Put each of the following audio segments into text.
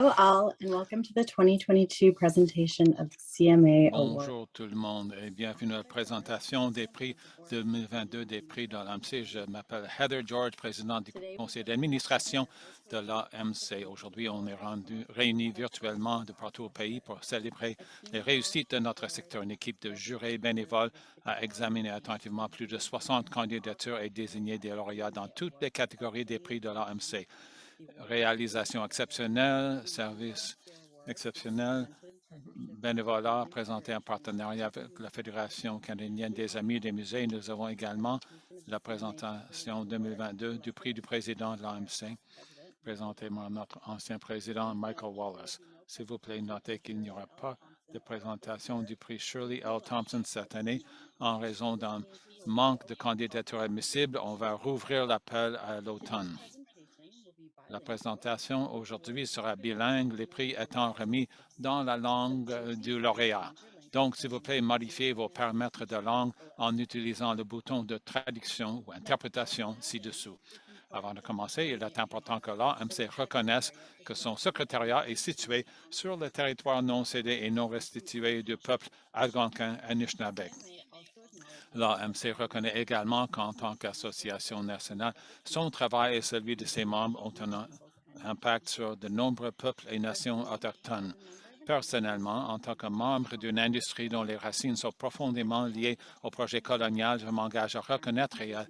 Hello all, and welcome to the 2022 presentation of the CMA Award. Bonjour tout le monde et bienvenue à la présentation des prix 2022 des prix de l'AMC. Je m'appelle Heather George, présidente du conseil d'administration de l'AMC. Aujourd'hui, on est réunis virtuellement de partout au pays pour célébrer les réussites de notre secteur. Une équipe de jurés bénévoles a examiné attentivement plus de 60 candidatures et désigné des lauréats dans toutes les catégories des prix de l'AMC. Réalisation exceptionnelle, service exceptionnel, bénévolat présenté en partenariat avec la Fédération canadienne des Amis des musées. Nous avons également la présentation 2022 du prix du président de l'AMC, présenté par notre ancien président Michael Wallace. S'il vous plaît, notez qu'il n'y aura pas de présentation du prix Shirley L. Thompson cette année en raison d'un manque de candidatures admissibles. On va rouvrir l'appel à l'automne. La présentation aujourd'hui sera bilingue, les prix étant remis dans la langue du lauréat. Donc, s'il vous plaît, modifiez vos paramètres de langue en utilisant le bouton de traduction ou interprétation ci-dessous. Avant de commencer, il est important que l'AMC reconnaisse que son secrétariat est situé sur le territoire non cédé et non restitué du peuple algonquin-Anishinaabe. L'AMC reconnaît également qu'en tant qu'association nationale, son travail et celui de ses membres ont un impact sur de nombreux peuples et nations autochtones. Personnellement, en tant que membre d'une industrie dont les racines sont profondément liées au projet colonial, je m'engage à reconnaître et à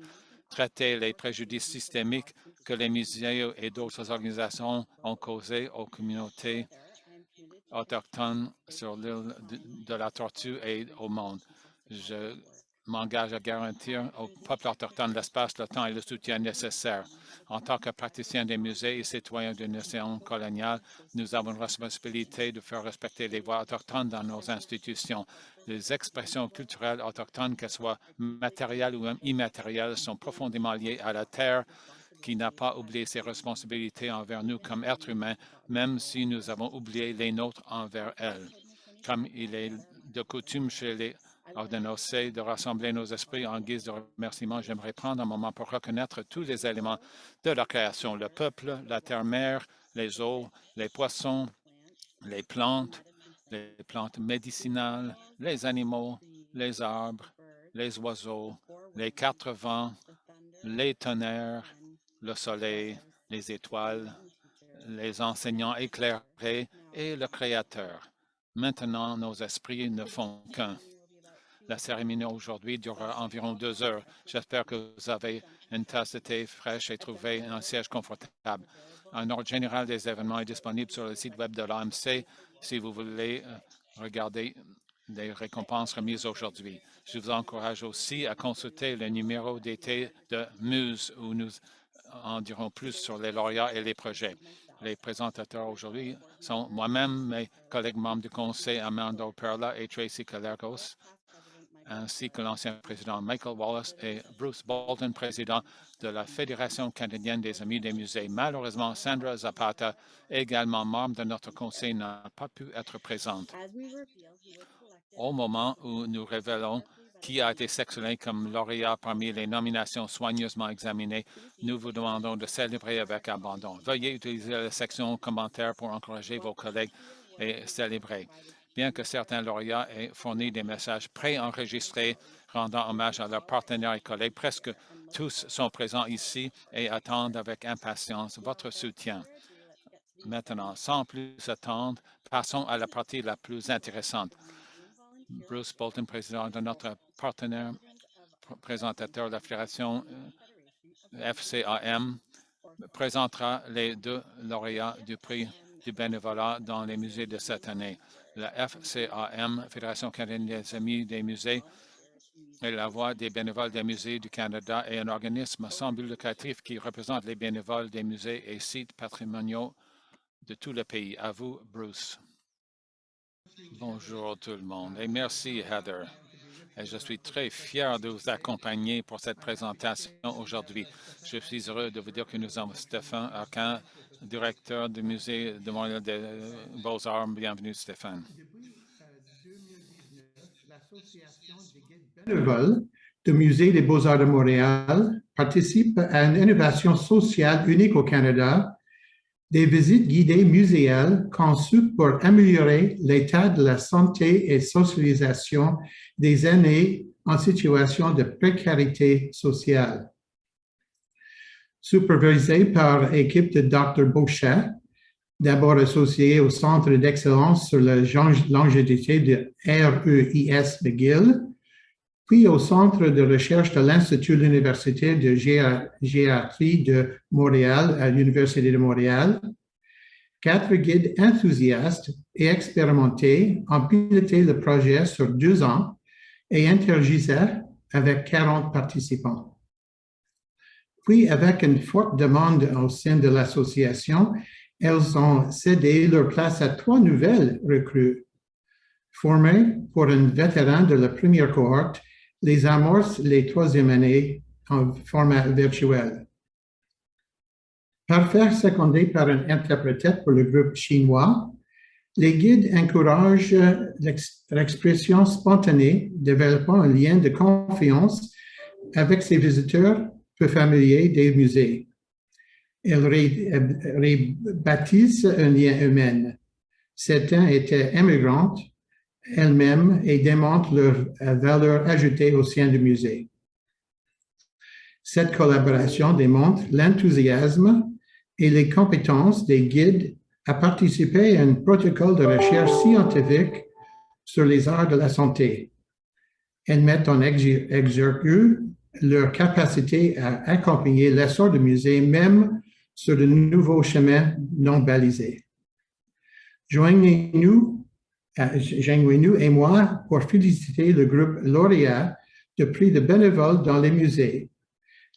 traiter les préjudices systémiques que les musées et d'autres organisations ont causés aux communautés autochtones sur l'île de la Tortue et au monde. Je m'engage à garantir au peuple autochtone l'espace, le temps et le soutien nécessaires. En tant que praticiens des musées et citoyens d'une nation coloniale, nous avons une responsabilité de faire respecter les voix autochtones dans nos institutions. Les expressions culturelles autochtones, qu'elles soient matérielles ou immatérielles, sont profondément liées à la terre, qui n'a pas oublié ses responsabilités envers nous comme êtres humains, même si nous avons oublié les nôtres envers elle. Comme il est de coutume chez les ordonnances de rassembler nos esprits en guise de remerciement, j'aimerais prendre un moment pour reconnaître tous les éléments de la création, le peuple, la terre-mère, les eaux, les poissons, les plantes médicinales, les animaux, les arbres, les oiseaux, les quatre vents, les tonnerres, le soleil, les étoiles, les enseignants éclairés et le Créateur. Maintenant, nos esprits ne font qu'un. La cérémonie aujourd'hui durera environ 2 heures. J'espère que vous avez une tasse de thé fraîche et trouvé un siège confortable. Un ordre général des événements est disponible sur le site web de l'AMC si vous voulez regarder les récompenses remises aujourd'hui. Je vous encourage aussi à consulter le numéro d'été de Muse où nous en dirons plus sur les lauréats et les projets. Les présentateurs aujourd'hui sont moi-même, mes collègues membres du conseil Amanda Perla et Tracy Calergos, ainsi que l'ancien président Michael Wallace et Bruce Bolton, président de la Fédération canadienne des Amis des musées. Malheureusement, Sandra Zapata, également membre de notre conseil, n'a pas pu être présente. Au moment où nous révélons qui a été sélectionné comme lauréat parmi les nominations soigneusement examinées, nous vous demandons de célébrer avec abandon. Veuillez utiliser la section commentaires pour encourager vos collègues et célébrer. Bien que certains lauréats aient fourni des messages préenregistrés rendant hommage à leurs partenaires et collègues, presque tous sont présents ici et attendent avec impatience votre soutien. Maintenant, sans plus attendre, passons à la partie la plus intéressante. Bruce Bolton, président de notre partenaire présentateur de la Fédération FCAM, présentera les 2 lauréats du prix du bénévolat dans les musées de cette année. La FCAM, Fédération canadienne des Amis des musées, est la voix des bénévoles des musées du Canada et un organisme sans but lucratif qui représente les bénévoles des musées et sites patrimoniaux de tout le pays. À vous, Bruce. Bonjour tout le monde et merci Heather. Et je suis très fier de vous accompagner pour cette présentation aujourd'hui. Je suis heureux de vous dire que nous avons Stéphane Arcan, directeur du Musée de Montréal des Beaux-Arts. Bienvenue Stéphane. L'Association des guides bénévoles du Musée des Beaux-Arts de Montréal participe à une innovation sociale unique au Canada des visites guidées muséales conçues pour améliorer l'état de la santé et socialisation des aînés en situation de précarité sociale. Supervisé par équipe de Dr. Beauchat, d'abord associé au Centre d'excellence sur la longévité de REIS McGill, puis au Centre de recherche de l'Institut de l'Université de Gériatrie de Montréal à l'Université de Montréal. 4 guides enthousiastes et expérimentés ont piloté le projet sur 2 ans et interagissaient avec 40 participants. Puis, avec une forte demande au sein de l'association, elles ont cédé leur place à 3 nouvelles recrues. Formées pour un vétéran de la première cohorte, les amorcent les 3e années en format virtuel. Parfait secondé par un interprète pour le groupe chinois, les guides encouragent l'expression spontanée, développant un lien de confiance avec ses visiteurs peu familiers des musées. Elles rebâtissent un lien humain. Certains étaient immigrantes elles-mêmes et démontrent leur valeur ajoutée au sein du musée. Cette collaboration démontre l'enthousiasme et les compétences des guides à participer à un protocole de recherche scientifique sur les arts de la santé. Elles mettent en exergue leur capacité à accompagner l'essor du musée, même sur de nouveaux chemins non balisés. Joignez-nous et moi pour féliciter le groupe lauréat de prix de bénévoles dans les musées.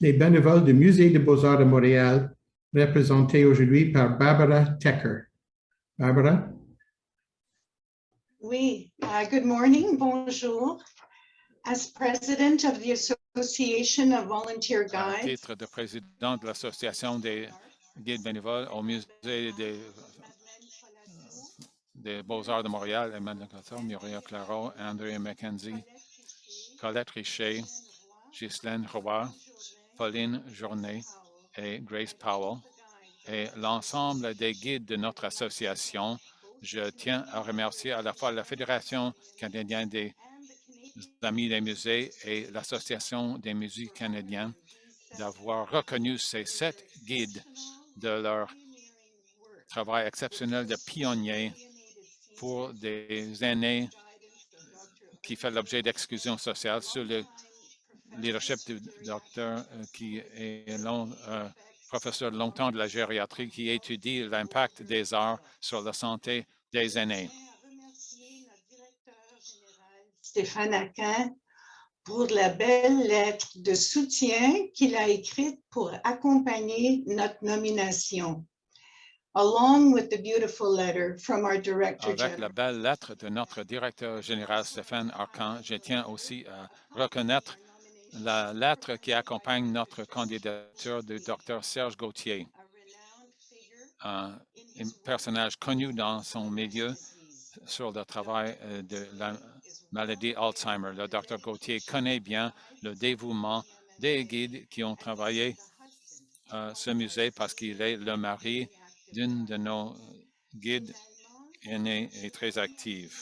Les bénévoles du Musée des Beaux-Arts de Montréal, représentés aujourd'hui par Barbara Tecker. Barbara? Oui, good morning, bonjour. As president of the Association of Volunteer À Guides, titre de président de l'Association des guides bénévoles au Musée des Beaux-Arts de Montréal, Emmanuel Cotter, Muriel Claro, Andrea McKenzie, Colette Richer, Ghislaine Roy, Pauline Journet et Grace Powell, et l'ensemble des guides de notre association, je tiens à remercier à la fois la Fédération canadienne des Amis des musées et l'Association des musées canadiens d'avoir reconnu ces 7 guides de leur travail exceptionnel de pionniers pour des aînés qui fait l'objet d'exclusion sociale sous le leadership du docteur qui est professeur longtemps de la gériatrie qui étudie l'impact des arts sur la santé des aînés. Stéphane Aquin, pour la belle lettre de soutien qu'il a écrite pour accompagner notre nomination. Along with the beautiful letter from our Director Avec la General. belle lettre de notre directeur général Stéphane Arcan, je tiens aussi à reconnaître la lettre qui accompagne notre candidature du Dr Serge Gauthier, un personnage connu dans son milieu sur le travail de la maladie Alzheimer. Le Dr Gauthier connaît bien le dévouement des guides qui ont travaillé à ce musée parce qu'il est le mari d'une de nos guides aînés et très active.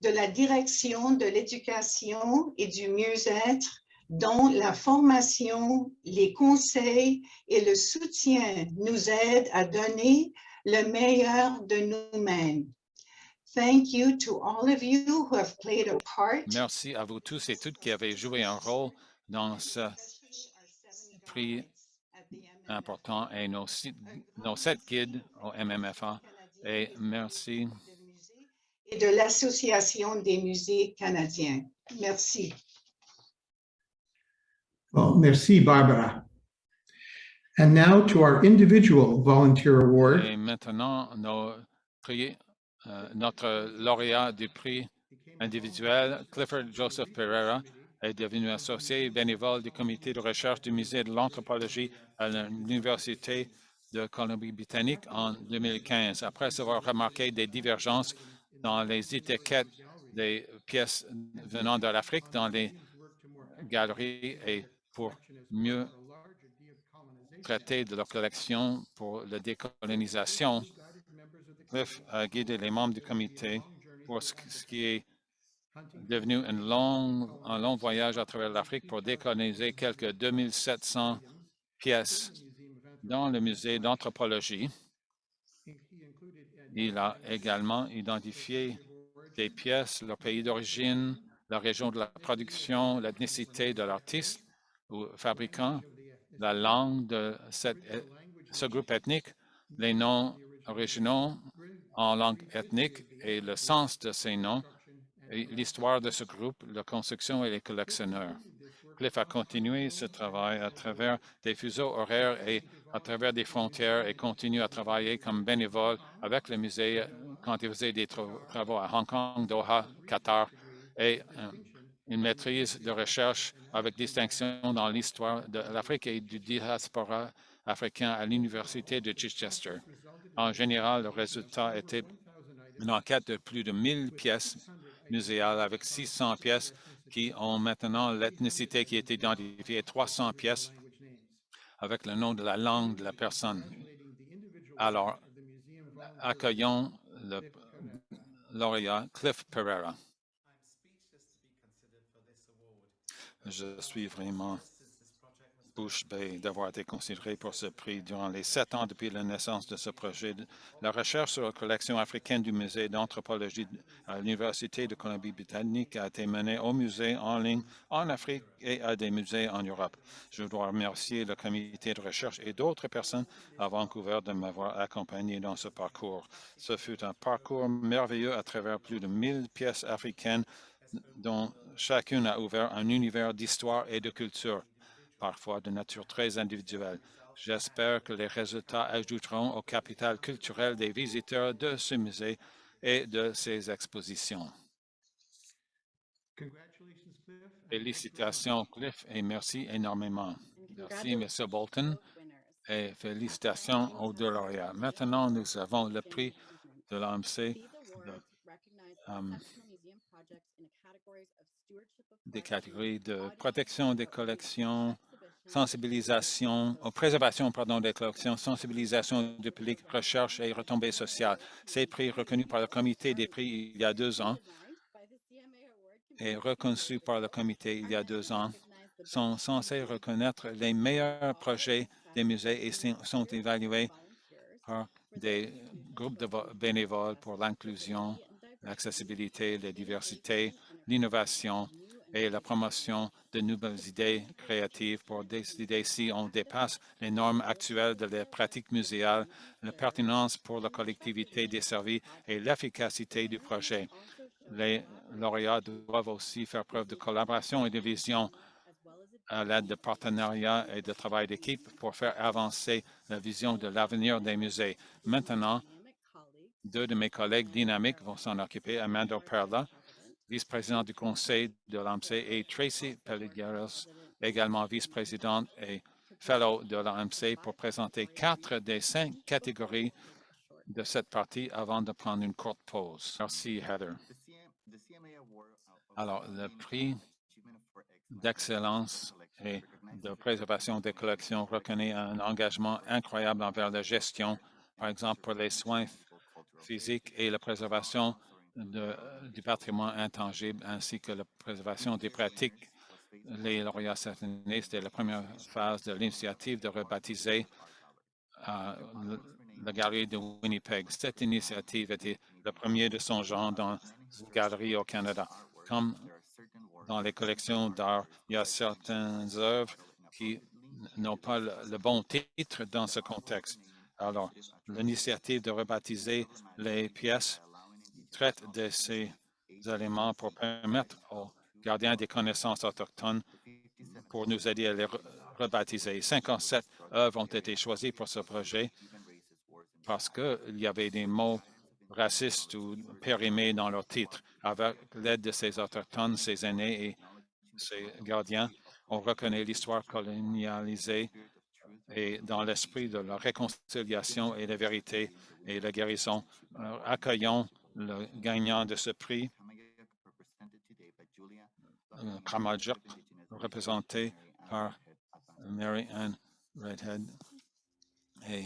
De la direction de l'éducation et du mieux-être, dont la formation, les conseils et le soutien nous aident à donner le meilleur de nous-mêmes. Thank you to all of you who have played a part. Merci à vous tous et toutes qui avez joué un rôle dans ce prix important et nos 7 guides au MMFA. Et merci. Et de l'Association des musées canadiens. Merci. Well, merci, Barbara. And now to our individual volunteer award. Et maintenant, notre lauréat du prix individuel, Clifford Joseph Pereira, est devenu associé bénévole du comité de recherche du musée de l'anthropologie à l'Université de Colombie-Britannique en 2015. Après avoir remarqué des divergences dans les étiquettes des pièces venant de l'Afrique dans les galeries et pour mieux traité de leur collection pour la décolonisation. Cliff a guidé les membres du comité pour ce qui est devenu un long voyage à travers l'Afrique pour décoloniser quelques 2700 pièces dans le musée d'anthropologie. Il a également identifié des pièces, leur pays d'origine, la région de la production, l'ethnicité de l'artiste ou fabricant, la langue de ce groupe ethnique, les noms originaux en langue ethnique et le sens de ces noms, et l'histoire de ce groupe, la construction et les collectionneurs. Cliff a continué ce travail à travers des fuseaux horaires et à travers des frontières et continue à travailler comme bénévole avec le musée quand il faisait des travaux à Hong Kong, Doha, Qatar et une maîtrise de recherche avec distinction dans l'histoire de l'Afrique et du diaspora africain à l'Université de Chichester. En général, le résultat était une enquête de plus de 1000 pièces muséales avec 600 pièces qui ont maintenant l'ethnicité qui est identifiée, 300 pièces avec le nom de la langue de la personne. Alors, accueillons le lauréat Cliff Pereira. Je suis vraiment bouche bée d'avoir été considéré pour ce prix durant les 7 ans depuis la naissance de ce projet. La recherche sur la collection africaine du musée d'anthropologie à l'Université de Colombie-Britannique a été menée au musée en ligne en Afrique et à des musées en Europe. Je dois remercier le comité de recherche et d'autres personnes à Vancouver de m'avoir accompagné dans ce parcours. Ce fut un parcours merveilleux à travers plus de 1000 pièces africaines dont chacune a ouvert un univers d'histoire et de culture, parfois de nature très individuelle. J'espère que les résultats ajouteront au capital culturel des visiteurs de ce musée et de ses expositions. Félicitations, Cliff, et merci énormément. Merci, M. Bolton, et félicitations aux deux lauréats. Maintenant, nous avons le prix de l'AMC des catégories de protection des collections, sensibilisation, préservation des collections, sensibilisation du public, recherche et retombées sociales. Ces prix reconnus par le comité des prix il y a 2 ans et reconnus par le comité il y a 2 ans sont censés reconnaître les meilleurs projets des musées et sont évalués par des groupes de bénévoles pour l'inclusion, l'accessibilité, la diversité, l'innovation et la promotion de nouvelles idées créatives pour décider si on dépasse les normes actuelles de la pratique muséale, la pertinence pour la collectivité desservie et l'efficacité du projet. Les lauréats doivent aussi faire preuve de collaboration et de vision à l'aide de partenariats et de travail d'équipe pour faire avancer la vision de l'avenir des musées. Maintenant, 2 de mes collègues dynamiques vont s'en occuper, Amanda Perla, vice-présidente du conseil de l'AMC, et Tracy Pelligeros, également vice-présidente et fellow de l'AMC, pour présenter 4 des 5 catégories de cette partie avant de prendre une courte pause. Merci, Heather. Alors, le prix d'excellence et de préservation des collections reconnaît un engagement incroyable envers la gestion, par exemple pour les soins physiques et la préservation du patrimoine intangible, ainsi que la préservation des pratiques. Les lauréats cette année, c'était la première phase de l'initiative de rebaptiser la galerie de Winnipeg. Cette initiative était la première de son genre dans une galerie au Canada. Comme dans les collections d'art, il y a certaines œuvres qui n'ont pas le bon titre dans ce contexte. Alors, l'initiative de rebaptiser les pièces traite de ces éléments pour permettre aux gardiens des connaissances autochtones pour nous aider à les rebaptiser. 57 œuvres ont été choisies pour ce projet parce qu'il y avait des mots racistes ou périmés dans leur titre. Avec l'aide de ces autochtones, ces aînés et ces gardiens, on reconnaît l'histoire colonialisée et dans l'esprit de la réconciliation et la vérité et la guérison. Accueillons le gagnant de ce prix, Kramajok, représenté par Mary Ann Redhead. Et,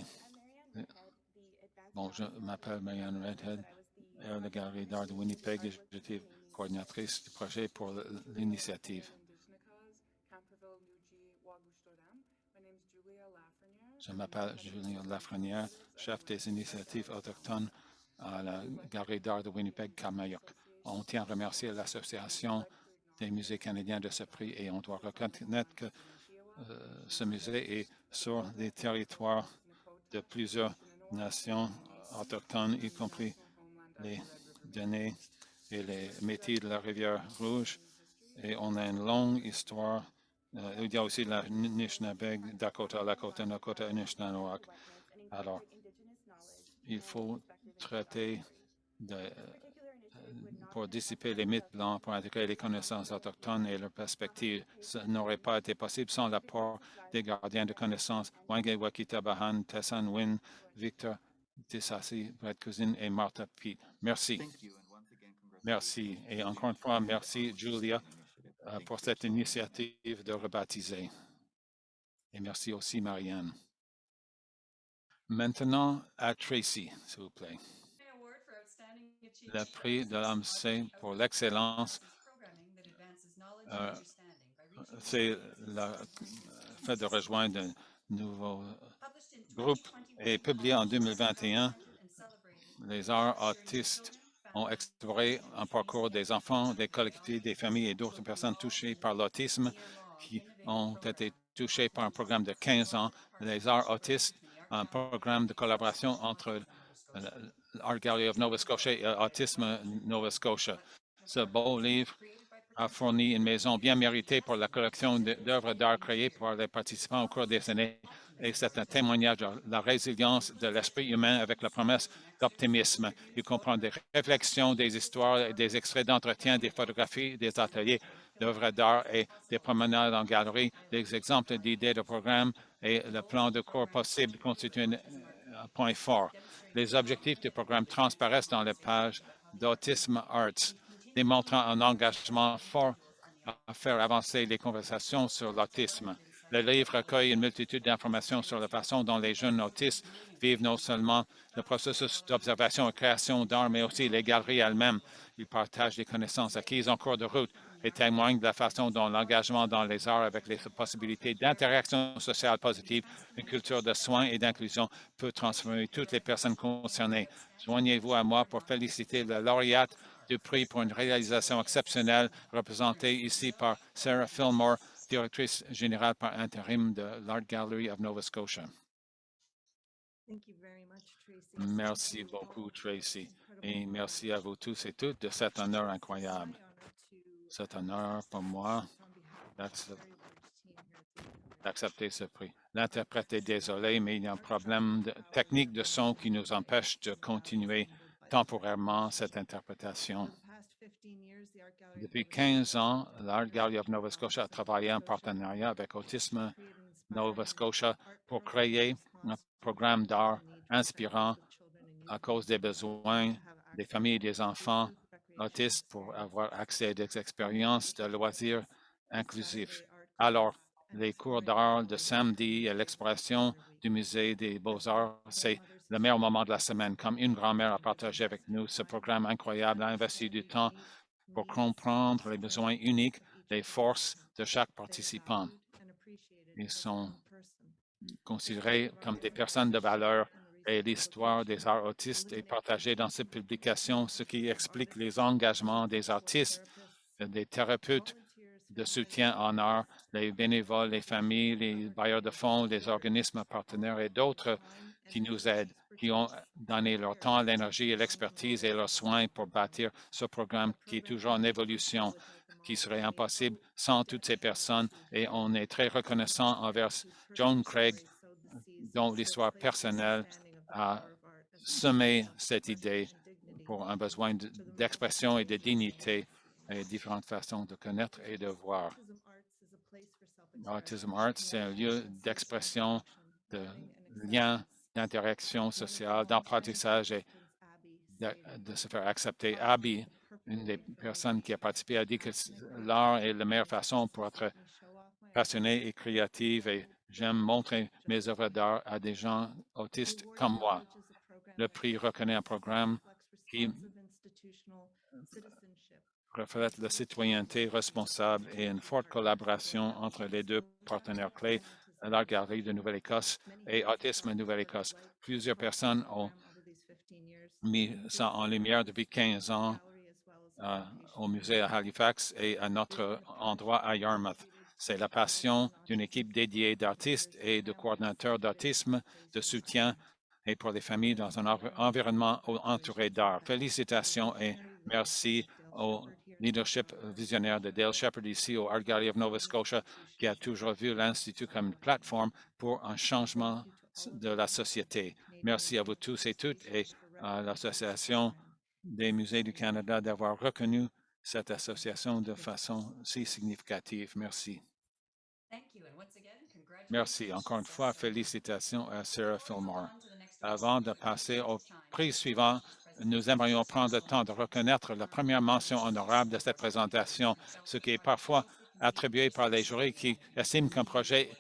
bon, je m'appelle Marianne Redhead, de la Galerie d'art de Winnipeg, et j'étais coordinatrice du projet pour l'initiative. Je m'appelle Julien Lafrenière, chef des initiatives autochtones à la Galerie d'art de Winnipeg-Kamayok. On tient à remercier l'Association des musées canadiens de ce prix et on doit reconnaître que ce musée est sur des territoires de plusieurs nations autochtones, y compris les Dene et les Métis de la Rivière-Rouge. Et on a une longue histoire. Il y a aussi la Nishnabeg, Dakota, Lakota, Nakota, Anishinaabe. Alors, il faut traiter pour dissiper les mythes blancs, pour intégrer les connaissances autochtones et leurs perspectives. Ça n'aurait pas été possible sans l'apport des gardiens de connaissances, Wange Wakita Bahan, Tessan Win, Victor Tissassi, Brett Cousin et Martha Pete. Merci. Merci. Et encore une fois, merci, Julia, pour cette initiative de rebaptiser. Et merci aussi, Marianne. Maintenant, à Tracy, s'il vous plaît. Le prix de l'AMC pour l'excellence, c'est le fait de rejoindre un nouveau groupe et publié en 2021. Les arts autistes ont exploré un parcours des enfants, des collectivités, des familles et d'autres personnes touchées par l'autisme qui ont été touchées par un programme de 15 ans. Les arts autistes, un programme de collaboration entre l'Art Gallery of Nova Scotia et Autisme Nova Scotia. Ce beau livre a fourni une maison bien méritée pour la collection d'œuvres d'art créées par les participants au cours des années. Et c'est un témoignage de la résilience de l'esprit humain avec la promesse d'optimisme. Il comprend des réflexions, des histoires, des extraits d'entretien, des photographies, des ateliers d'œuvres d'art et des promenades en galerie, des exemples d'idées de programmes et le plan de cours possible constituent un point fort. Les objectifs du programme transparaissent dans les pages d'Autism Arts, démontrant un engagement fort à faire avancer les conversations sur l'autisme. Le livre recueille une multitude d'informations sur la façon dont les jeunes autistes vivent non seulement le processus d'observation et création d'art, mais aussi les galeries elles-mêmes. Ils partagent des connaissances acquises en cours de route et témoignent de la façon dont l'engagement dans les arts avec les possibilités d'interaction sociale positive, une culture de soins et d'inclusion peut transformer toutes les personnes concernées. Joignez-vous à moi pour féliciter la lauréate du prix pour une réalisation exceptionnelle représentée ici par Sarah Fillmore, directrice générale par intérim de l'Art Gallery of Nova Scotia. Merci beaucoup, Tracy, et merci à vous tous et toutes de cet honneur incroyable. C'est un honneur pour moi d'accepter ce prix. L'interprète est désolé, mais il y a un problème technique de son qui nous empêche de continuer temporairement cette interprétation. Depuis 15 ans, l'Art Gallery of Nova Scotia a travaillé en partenariat avec Autisme Nova Scotia pour créer un programme d'art inspirant à cause des besoins des familles et des enfants autistes pour avoir accès à des expériences de loisirs inclusifs. Alors, les cours d'art de samedi et l'exploration du musée des Beaux-Arts, c'est le meilleur moment de la semaine. Comme une grand-mère a partagé avec nous, ce programme incroyable a investi du temps pour comprendre les besoins uniques, les forces de chaque participant. Ils sont considérés comme des personnes de valeur et l'histoire des arts autistes est partagée dans cette publication, ce qui explique les engagements des artistes, des thérapeutes de soutien en art, les bénévoles, les familles, les bailleurs de fonds, les organismes partenaires et d'autres qui nous aident, qui ont donné leur temps, l'énergie et l'expertise et leurs soins pour bâtir ce programme qui est toujours en évolution, qui serait impossible sans toutes ces personnes. Et on est très reconnaissant envers John Craig, dont l'histoire personnelle a semé cette idée pour un besoin d'expression et de dignité et différentes façons de connaître et de voir. Autism Arts, c'est un lieu d'expression, de lien, d'interaction sociale, d'apprentissage et de se faire accepter. Abby, une des personnes qui a participé, a dit que l'art est la meilleure façon pour être passionné et créative et J'aime montrer mes œuvres d'art à des gens autistes comme moi. Le prix reconnaît un programme qui reflète la citoyenneté responsable et une forte collaboration entre les deux partenaires clés, la Galerie de Nouvelle-Écosse et Autisme Nouvelle-Écosse. Plusieurs personnes ont mis ça en lumière depuis 15 ans au musée à Halifax et à notre endroit à Yarmouth. C'est la passion d'une équipe dédiée d'artistes et de coordinateurs d'autisme, de soutien et pour les familles dans un environnement entouré d'art. Félicitations et merci au leadership visionnaire de Dale Shepherd ici au Art Gallery of Nova Scotia qui a toujours vu l'Institut comme une plateforme pour un changement de la société. Merci à vous tous et toutes et à l'Association des musées du Canada d'avoir reconnu cette association de façon si significative. Merci. Merci. Encore une fois, félicitations à Sarah Fillmore. Avant de passer au prix suivant, nous aimerions prendre le temps de reconnaître la première mention honorable de cette présentation, ce qui est parfois attribué par les jurys qui estiment qu'un projet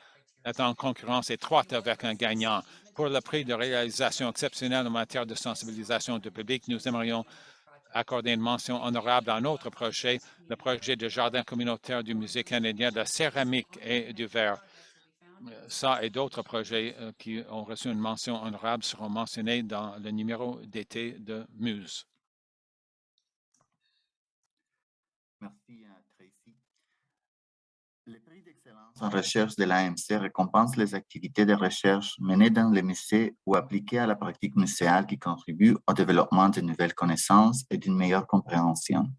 est en concurrence étroite avec un gagnant. Pour le prix de réalisation exceptionnelle en matière de sensibilisation du public, nous aimerions accorder une mention honorable à un autre projet, le projet de jardin communautaire du Musée canadien de la céramique et du verre. Ça et d'autres projets qui ont reçu une mention honorable seront mentionnés dans le numéro d'été de Muse. Merci, Tracy. Le prix d'excellence en recherche de l'AMC récompense les activités de recherche menées dans les musées ou appliquées à la pratique muséale qui contribuent au développement de nouvelles connaissances et d'une meilleure compréhension.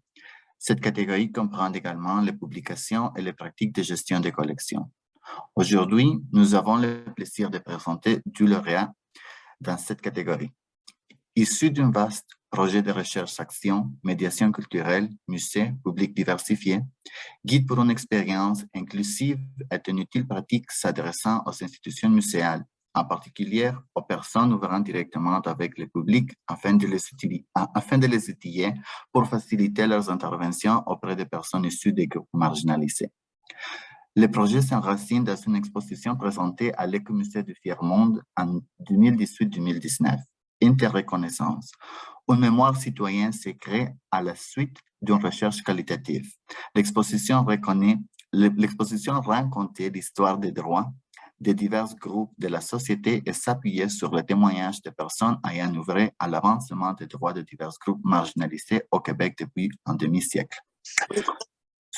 Cette catégorie comprend également les publications et les pratiques de gestion des collections. Aujourd'hui, nous avons le plaisir de présenter 2 lauréats dans cette catégorie. Issus d'un vaste projet de recherche-action, médiation culturelle, musée, public diversifié, Guide pour une expérience inclusive est une utile pratique s'adressant aux institutions muséales, en particulier aux personnes ouvrant directement avec le public afin de les outiller pour faciliter leurs interventions auprès des personnes issues des groupes marginalisés. Le projet s'enracine dans une exposition présentée à l'Écomusée du Tiers-Monde en 2018-2019, Interreconnaissance. Une mémoire citoyenne s'est créée à la suite d'une recherche qualitative. L'exposition racontait l'histoire des droits de divers groupes de la société et s'appuyait sur le témoignage de personnes ayant œuvré à l'avancement des droits de divers groupes marginalisés au Québec depuis un demi-siècle.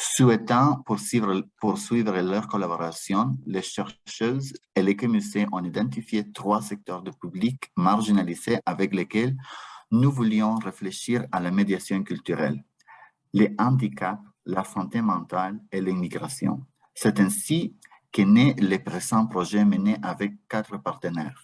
Souhaitant poursuivre leur collaboration, les chercheuses et l'Écomusée ont identifié 3 secteurs de public marginalisés avec lesquels nous voulions réfléchir à la médiation culturelle, les handicaps, la santé mentale et l'immigration. C'est ainsi qu'est né le présent projet mené avec 4 partenaires.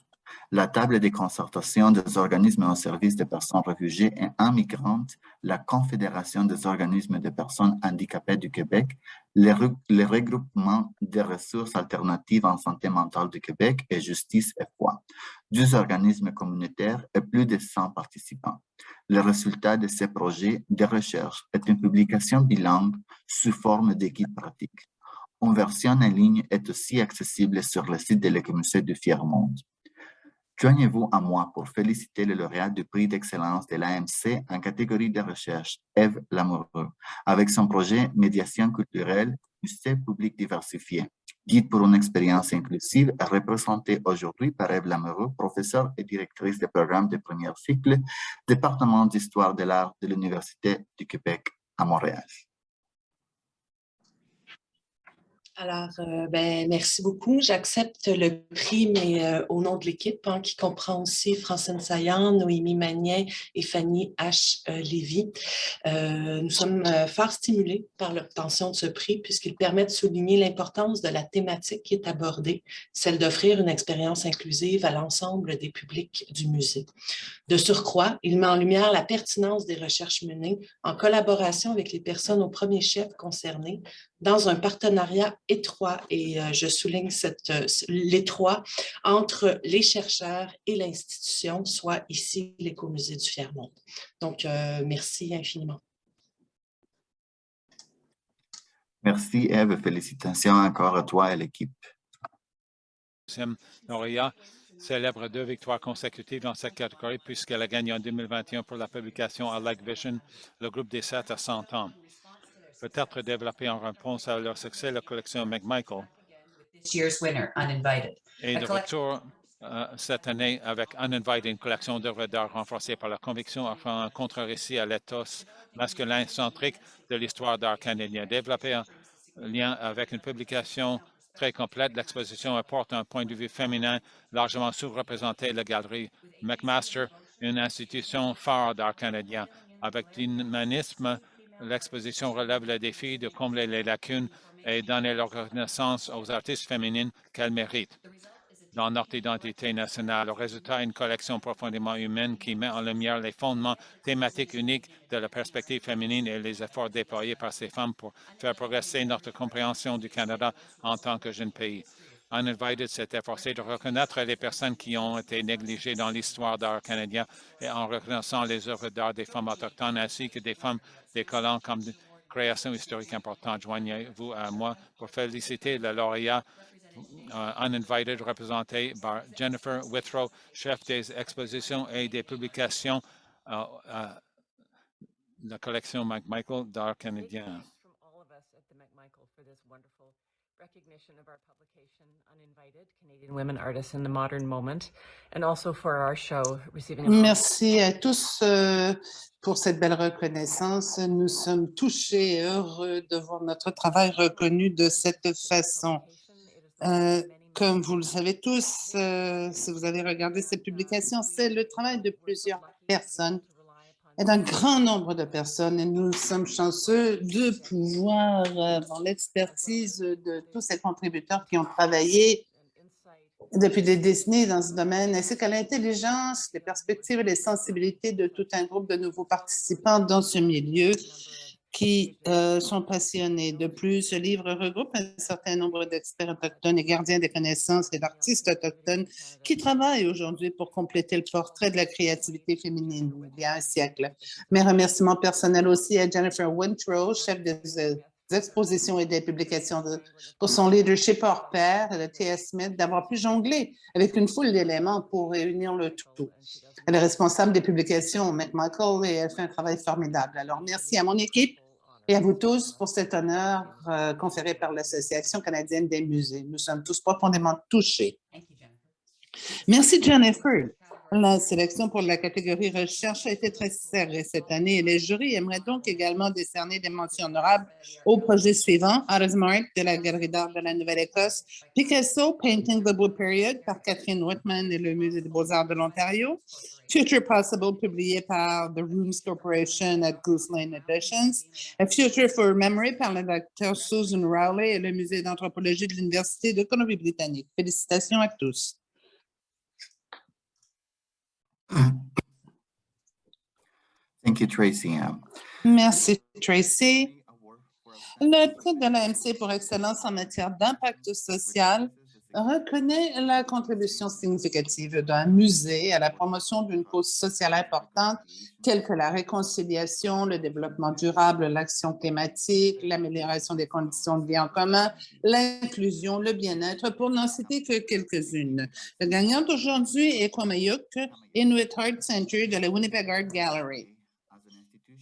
La table de concertation des organismes au service des personnes réfugiées et migrantes, la Confédération des organismes de personnes handicapées du Québec, le regroupement des ressources alternatives en santé mentale du Québec et Justice et Foi, 2 organismes communautaires et plus de 100 participants. Le résultat de ces projets de recherche est une publication bilingue sous forme de guide pratique. Une version en ligne est aussi accessible sur le site de l'Écomusée du Tiers-Monde. Joignez-vous à moi pour féliciter le lauréat du prix d'excellence de l'AMC en catégorie de recherche, Ève Lamoureux, avec son projet Médiation culturelle, musée public diversifié. Guide pour une expérience inclusive est représenté aujourd'hui par Ève Lamoureux, professeure et directrice des programmes de premier cycle, département d'histoire de l'art de l'Université du Québec à Montréal. Alors, merci beaucoup. J'accepte le prix, mais au nom de l'équipe, qui comprend aussi Francine Saillant, Noémie Magnin et Fanny H. Lévy. Nous sommes fort stimulés par l'obtention de ce prix puisqu'il permet de souligner l'importance de la thématique qui est abordée, celle d'offrir une expérience inclusive à l'ensemble des publics du musée. De surcroît, il met en lumière la pertinence des recherches menées en collaboration avec les personnes au premier chef concernées dans un partenariat étroit, et je souligne l'étroit, entre les chercheurs et l'institution, soit ici l'Écomusée du Tiers-Monde. Donc, merci infiniment. Merci Ève, félicitations encore à toi et l'équipe. deuxième lauréat célèbre 2 victoires consécutives dans cette catégorie puisqu'elle a gagné en 2021 pour la publication à Like Vision, le groupe des 7 à 100 ans. Peut-être développer en réponse à leur succès la collection McMichael. Et de retour cette année avec Uninvited, une collection d'œuvres d'art renforcée par la conviction offrant un contre-récit à l'éthos masculin centrique de l'histoire d'art canadien. Développer un lien avec une publication très complète, l'exposition apporte un point de vue féminin largement sous-représenté la galerie McMaster, une institution phare d'art canadien. Avec dynamisme, l'exposition relève le défi de combler les lacunes et donner leur reconnaissance aux artistes féminines qu'elles méritent dans notre identité nationale. Le résultat est une collection profondément humaine qui met en lumière les fondements thématiques uniques de la perspective féminine et les efforts déployés par ces femmes pour faire progresser notre compréhension du Canada en tant que jeune pays. Uninvited s'est efforcé de reconnaître les personnes qui ont été négligées dans l'histoire d'art canadien et en reconnaissant les œuvres d'art des femmes autochtones ainsi que des femmes des colons comme création historique importante. Joignez-vous à moi pour féliciter le lauréat Uninvited, représenté par Jennifer Withrow, chef des expositions et des publications à la collection McMichael d'art canadien. Recognition of our publication, Uninvited, Canadian Women Artists in the Modern Moment, and also for our show, receiving... Merci à tous pour cette belle reconnaissance. Nous sommes touchés et heureux de voir notre travail reconnu de cette façon. Comme vous le savez tous, si vous avez regardé cette publication, c'est le travail de plusieurs personnes et d'un grand nombre de personnes. Et nous sommes chanceux de pouvoir avoir l'expertise de tous ces contributeurs qui ont travaillé depuis des décennies dans ce domaine, ainsi que l'intelligence, les perspectives et les sensibilités de tout un groupe de nouveaux participants dans ce milieu qui sont passionnés. De plus, ce livre regroupe un certain nombre d'experts autochtones et gardiens des connaissances et d'artistes autochtones qui travaillent aujourd'hui pour compléter le portrait de la créativité féminine il y a un siècle. Mes remerciements personnels aussi à Jennifer Withrow, chef des expositions et des publications pour son leadership hors pair, et de T.S. Smith d'avoir pu jongler avec une foule d'éléments pour réunir le tout. Elle est responsable des publications McMichael et elle fait un travail formidable. Alors, merci à mon équipe et à vous tous pour cet honneur conféré par l'Association canadienne des musées. Nous sommes tous profondément touchés. Merci, Jennifer. La sélection pour la catégorie recherche a été très serrée cette année et les jurys aimeraient donc également décerner des mentions honorables aux projets suivants. Out of Smart de la Galerie d'art de la Nouvelle-Écosse, Picasso, Painting the Blue Period par Catherine Whitman et le Musée des Beaux-Arts de l'Ontario, Future Possible publié par The Rooms Corporation at Goose Lane Editions, A Future for Memory par la docteure Susan Rowley et le Musée d'anthropologie de l'Université de Colombie-Britannique. Félicitations à tous. Thank you, Tracy. Merci, Tracy. Le prix de l'AMC pour excellence en matière d'impact social reconnaît la contribution significative d'un musée à la promotion d'une cause sociale importante telle que la réconciliation, le développement durable, l'action climatique, l'amélioration des conditions de vie en commun, l'inclusion, le bien-être, pour n'en citer que quelques-unes. Le gagnant d'aujourd'hui est Kwamayuk Inuit Art Center de la Winnipeg Art Gallery.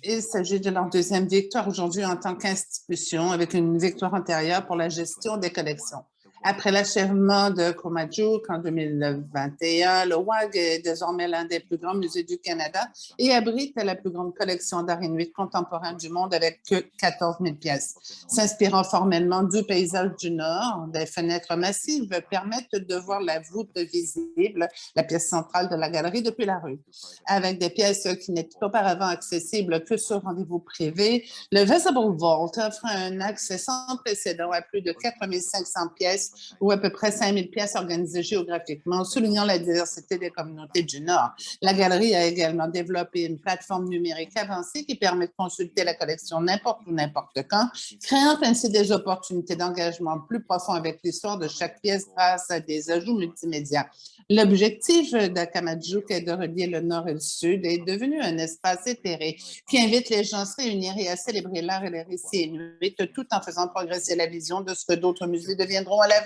Il s'agit de leur deuxième victoire aujourd'hui en tant qu'institution, avec une victoire antérieure pour la gestion des collections. Après l'achèvement de Kwamadjuk en 2021, le WAG est désormais l'un des plus grands musées du Canada et abrite la plus grande collection d'art inuit contemporain du monde avec 14 000 pièces. S'inspirant formellement du paysage du Nord, des fenêtres massives permettent de voir la voûte visible, la pièce centrale de la galerie depuis la rue. Avec des pièces qui n'étaient auparavant accessibles que sur rendez-vous privé, le Visible Vault offre un accès sans précédent à plus de 4 500 pièces ou à peu près 5 000 pièces organisées géographiquement, soulignant la diversité des communautés du Nord. La galerie a également développé une plateforme numérique avancée qui permet de consulter la collection n'importe où, n'importe quand, créant ainsi des opportunités d'engagement plus profond avec l'histoire de chaque pièce grâce à des ajouts multimédia. L'objectif d'Akamadjuk est de relier le Nord et le Sud et est devenu un espace éthéré qui invite les gens à se réunir et à célébrer l'art et les récits inuits tout en faisant progresser la vision de ce que d'autres musées deviendront à l'avenir.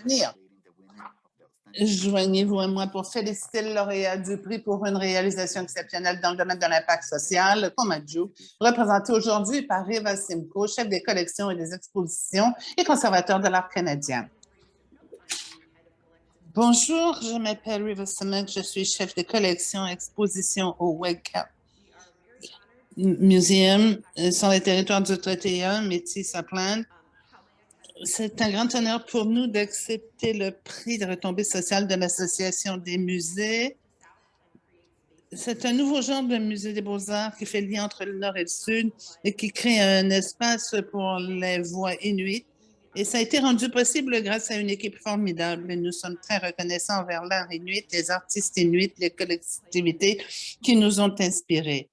Joignez-vous à moi pour féliciter le lauréat du prix pour une réalisation exceptionnelle dans le domaine de l'impact social, Komadjou, représenté aujourd'hui par Riva Simcoe, chef des collections et des expositions et conservateur de l'art canadien. Bonjour, je m'appelle Riva Simcoe, je suis chef de collection et exposition au Whitecap Museum sur les territoires du traité 1, Métis-Upland. C'est un grand honneur pour nous d'accepter le prix de retombée sociale de l'Association des musées. C'est un nouveau genre de musée des beaux-arts qui fait le lien entre le Nord et le Sud et qui crée un espace pour les voix inuites. Et ça a été rendu possible grâce à une équipe formidable. Et nous sommes très reconnaissants envers l'art inuit, les artistes inuits, les collectivités qui nous ont inspirés.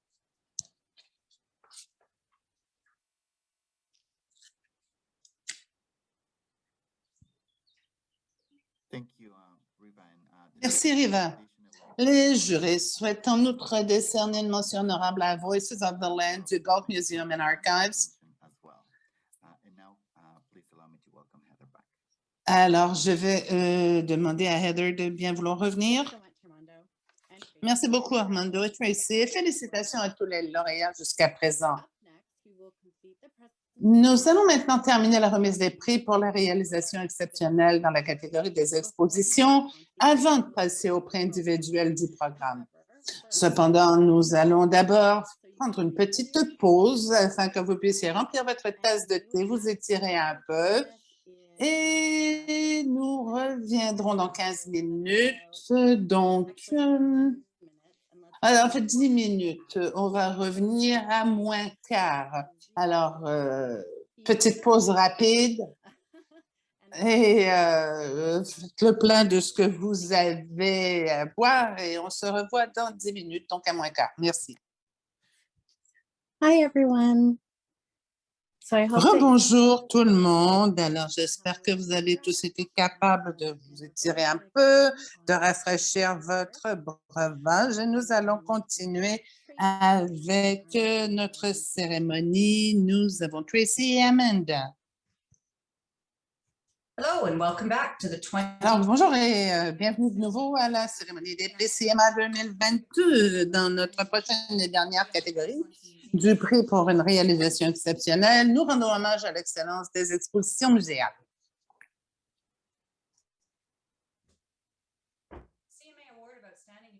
Merci, Riva. Les jurés souhaitent en outre décerner une mention honorable à Voices of the Land du Galt Museum and Archives. Alors, je vais demander à Heather de bien vouloir revenir. Merci beaucoup, Armando et Tracy. Et félicitations à tous les lauréats jusqu'à présent. Nous allons maintenant terminer la remise des prix pour la réalisation exceptionnelle dans la catégorie des expositions avant de passer au prix individuel du programme. Cependant, nous allons d'abord prendre une petite pause afin que vous puissiez remplir votre tasse de thé, vous étirer un peu et nous reviendrons dans 15 minutes. Donc, alors, en fait, 10 minutes. On va revenir à moins quart. Alors, petite pause rapide et faites le plein de ce que vous avez à boire et on se revoit dans 10 minutes, donc à moins quart. Merci. Hi, everyone. So I hope Rebonjour tout le monde. Alors, j'espère que vous avez tous été capables de vous étirer un peu, de rafraîchir votre breuvage et nous allons continuer avec notre cérémonie. Nous avons Tracy et Amanda. Hello and welcome back to the 20. Alors, bonjour et bienvenue de nouveau à la cérémonie des prix CMA 2022 dans notre prochaine et dernière catégorie du prix pour une réalisation exceptionnelle. Nous rendons hommage à l'excellence des expositions muséales.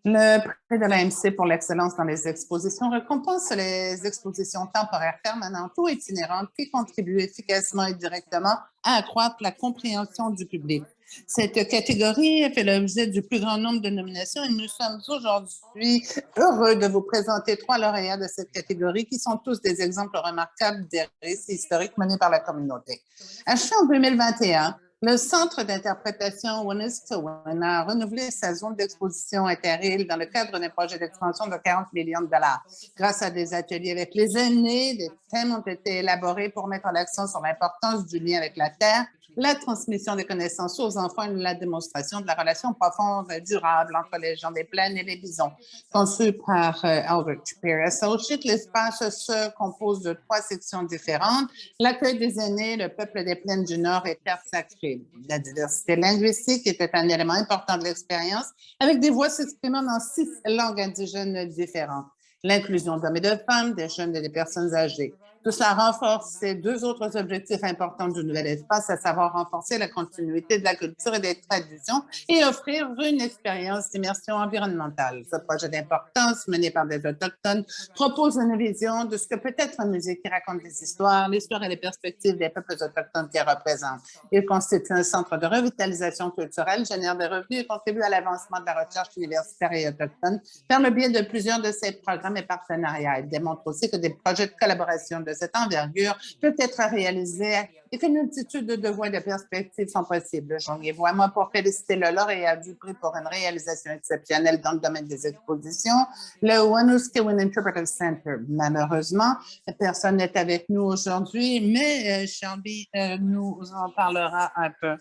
Le prix de l'AMC pour l'excellence dans les expositions récompense les expositions temporaires permanentes ou itinérantes qui contribuent efficacement et directement à accroître la compréhension du public. Cette catégorie fait l'objet du plus grand nombre de nominations et nous sommes aujourd'hui heureux de vous présenter 3 lauréats de cette catégorie qui sont tous des exemples remarquables des récits historiques menés par la communauté. Achevé en 2021, le Centre d'interprétation Winnestowen a renouvelé sa zone d'exposition Interil dans le cadre d'un projet d'expansion de 40 millions de dollars. Grâce à des ateliers avec les aînés, des thèmes ont été élaborés pour mettre l'accent sur l'importance du lien avec la terre, la transmission des connaissances aux enfants et la démonstration de la relation profonde et durable entre les gens des plaines et les bisons. Conçu par Albert Spear Associates, l'espace se compose de 3 sections différentes: l'accueil des aînés, le peuple des plaines du Nord et terre sacrée. La diversité linguistique était un élément important de l'expérience, avec des voix s'exprimant dans 6 langues indigènes différentes. L'inclusion d'hommes et de femmes, des jeunes et des personnes âgées. Tout cela renforce ces 2 autres objectifs importants du nouvel espace, à savoir renforcer la continuité de la culture et des traditions et offrir une expérience d'immersion environnementale. Ce projet d'importance, mené par des Autochtones, propose une vision de ce que peut être un musée qui raconte des histoires, l'histoire et les perspectives des peuples autochtones qu'il représente. Il constitue un centre de revitalisation culturelle, génère des revenus et contribue à l'avancement de la recherche universitaire et autochtone par le biais de plusieurs de ses programmes et partenariats. Il démontre aussi que des projets de collaboration de cette envergure peuvent être réalisés et qu'une multitude de voies et de perspectives sont possibles. Joignez-vous à moi pour féliciter le lauréat du prix pour une réalisation exceptionnelle dans le domaine des expositions, le Wetaskiwin Interpretive Center. Malheureusement, personne n'est avec nous aujourd'hui, mais Shelby nous en parlera un peu.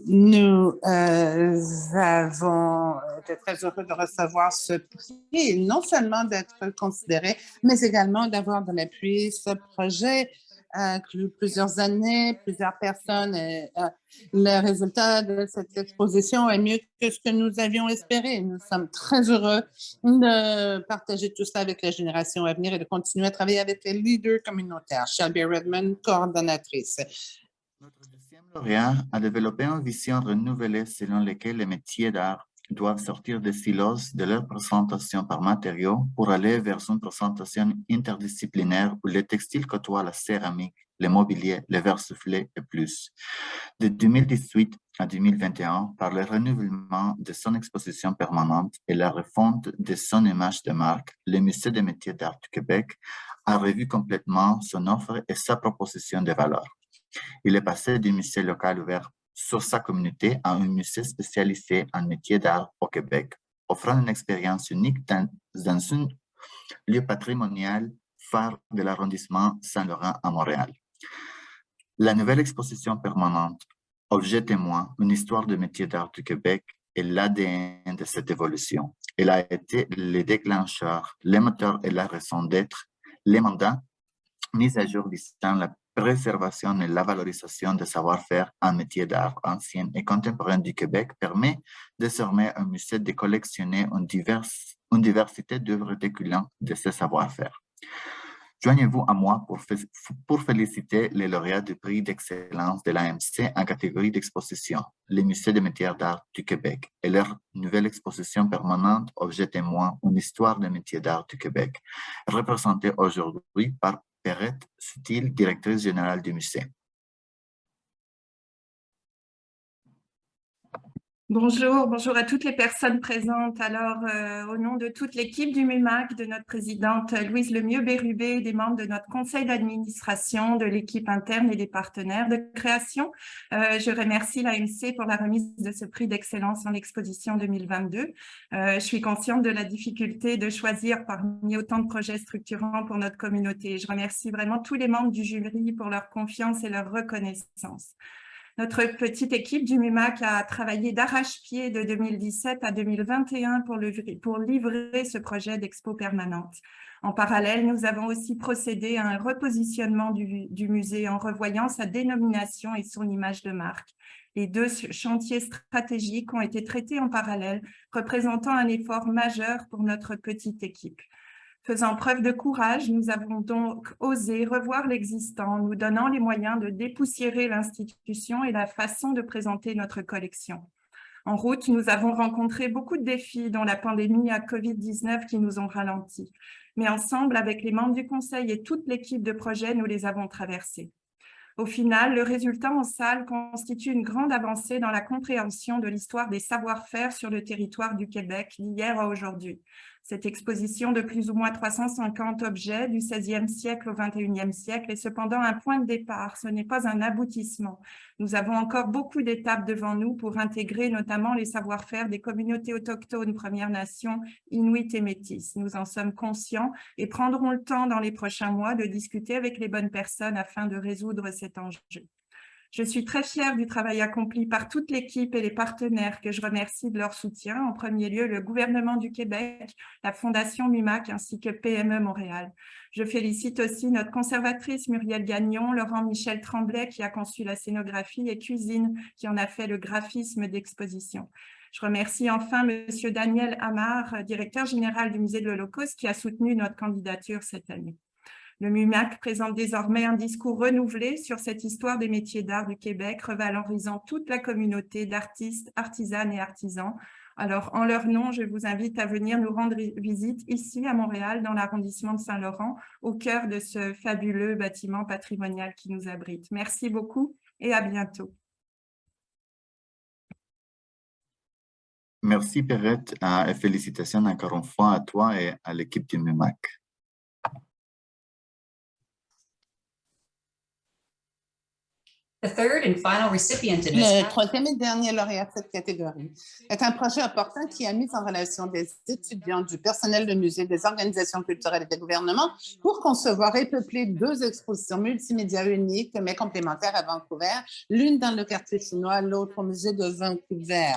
Nous avons été très heureux de recevoir ce prix, non seulement d'être considérés, mais également d'avoir de l'appui. Ce projet inclut plusieurs années, plusieurs personnes. Le résultat de cette exposition est mieux que ce que nous avions espéré. Nous sommes très heureux de partager tout ça avec la génération à venir et de continuer à travailler avec les leaders communautaires. Shelby Redmond, coordonnatrice. Notre deuxième lauréat a développé une vision renouvelée selon laquelle les métiers d'art doivent sortir des silos de leur présentation par matériaux pour aller vers une présentation interdisciplinaire où le textile côtoie la céramique, le mobilier, les verres soufflés et plus. De 2018 à 2021, par le renouvellement de son exposition permanente et la refonte de son image de marque, le Musée des métiers d'art du Québec a revu complètement son offre et sa proposition de valeur. Il est passé d'un musée local ouvert sur sa communauté à un musée spécialisé en métiers d'art au Québec, offrant une expérience unique dans un lieu patrimonial phare de l'arrondissement Saint-Laurent à Montréal. La nouvelle exposition permanente, Objet témoin, une histoire de métiers d'art du Québec, est l'ADN de cette évolution. Elle a été le déclencheur, le moteur et la raison d'être, les mandats mis à jour visant la préservation et la valorisation des savoir-faire en métiers d'art anciens et contemporains du Québec permet désormais un musée de collectionner une diversité d'œuvres découlant de ces savoir-faire. Joignez-vous à moi pour féliciter les lauréats du prix d'excellence de l'AMC en catégorie d'exposition, les musées des métiers d'art du Québec, et leur nouvelle exposition permanente Objet témoin, une histoire des métiers d'art du Québec, représentée aujourd'hui par Perrette Sutil, directrice générale du musée. Bonjour à toutes les personnes présentes. Alors, au nom de toute l'équipe du MUMAC, de notre présidente Louise Lemieux-Bérubé, des membres de notre conseil d'administration, de l'équipe interne et des partenaires de création, je remercie l'AMC pour la remise de ce prix d'excellence en exposition 2022. Je suis consciente de la difficulté de choisir parmi autant de projets structurants pour notre communauté. Je remercie vraiment tous les membres du jury pour leur confiance et leur reconnaissance. Notre petite équipe du MUMAC a travaillé d'arrache-pied de 2017 à 2021 pour livrer ce projet d'expo permanente. En parallèle, nous avons aussi procédé à un repositionnement du musée en revoyant sa dénomination et son image de marque. Les deux chantiers stratégiques ont été traités en parallèle, représentant un effort majeur pour notre petite équipe. Faisant preuve de courage, nous avons donc osé revoir l'existant, nous donnant les moyens de dépoussiérer l'institution et la façon de présenter notre collection. En route, nous avons rencontré beaucoup de défis, dont la pandémie à COVID-19 qui nous ont ralentis. Mais ensemble, avec les membres du conseil et toute l'équipe de projet, nous les avons traversés. Au final, le résultat en salle constitue une grande avancée dans la compréhension de l'histoire des savoir-faire sur le territoire du Québec d'hier à aujourd'hui. Cette exposition de plus ou moins 350 objets du XVIe siècle au XXIe siècle est cependant un point de départ, ce n'est pas un aboutissement. Nous avons encore beaucoup d'étapes devant nous pour intégrer notamment les savoir-faire des communautés autochtones, Premières Nations, Inuits et Métis. Nous en sommes conscients et prendrons le temps dans les prochains mois de discuter avec les bonnes personnes afin de résoudre cet enjeu. Je suis très fière du travail accompli par toute l'équipe et les partenaires que je remercie de leur soutien. En premier lieu, le gouvernement du Québec, la Fondation MUMAC ainsi que PME Montréal. Je félicite aussi notre conservatrice Muriel Gagnon, Laurent-Michel Tremblay qui a conçu la scénographie et Cuisine qui en a fait le graphisme d'exposition. Je remercie enfin M. Daniel Amar, directeur général du Musée de l'Holocauste qui a soutenu notre candidature cette année. Le MUMAC présente désormais un discours renouvelé sur cette histoire des métiers d'art du Québec, revalorisant toute la communauté d'artistes, artisanes et artisans. Alors, en leur nom, je vous invite à venir nous rendre visite ici à Montréal, dans l'arrondissement de Saint-Laurent, au cœur de ce fabuleux bâtiment patrimonial qui nous abrite. Merci beaucoup et à bientôt. Merci Perrette et félicitations encore une fois à toi et à l'équipe du MUMAC. Le troisième et dernier lauréat de cette catégorie est un projet important qui a mis en relation des étudiants, du personnel de musée, des organisations culturelles et des gouvernements pour concevoir et peupler deux expositions multimédia uniques mais complémentaires à Vancouver, l'une dans le quartier chinois, l'autre au musée de Vancouver.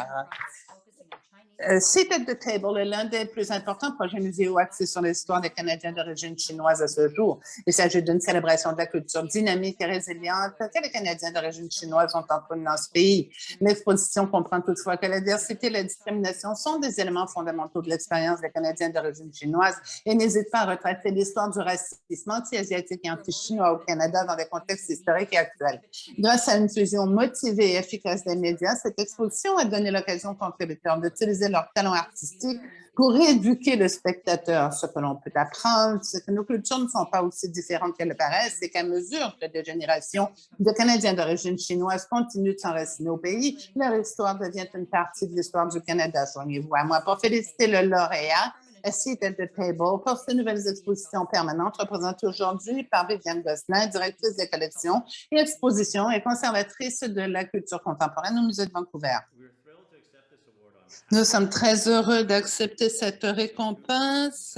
Seat at the Table est l'un des plus importants projets muséaux axés sur l'histoire des Canadiens d'origine chinoise à ce jour. Il s'agit d'une célébration de la culture dynamique et résiliente que les Canadiens d'origine chinoise ont entonnue dans ce pays. L'exposition comprend toutefois que la diversité et la discrimination sont des éléments fondamentaux de l'expérience des Canadiens d'origine chinoise et n'hésite pas à retracer l'histoire du racisme anti-asiatique et anti-chinois au Canada dans des contextes historiques et actuels. Grâce à une fusion motivée et efficace des médias, cette exposition a donné l'occasion aux contributeurs d'utiliser leur talent artistique pour éduquer le spectateur. Ce que l'on peut apprendre, c'est que nos cultures ne sont pas aussi différentes qu'elles le paraissent et qu'à mesure que des générations de Canadiens d'origine chinoise continuent de s'enraciner au pays, leur histoire devient une partie de l'histoire du Canada. Joignez-vous à moi pour féliciter le lauréat A Seat at the Table pour ces nouvelles expositions permanentes représentées aujourd'hui par Viviane Gosselin, directrice des collections et expositions et conservatrice de la culture contemporaine au Musée de Vancouver. Nous sommes très heureux d'accepter cette récompense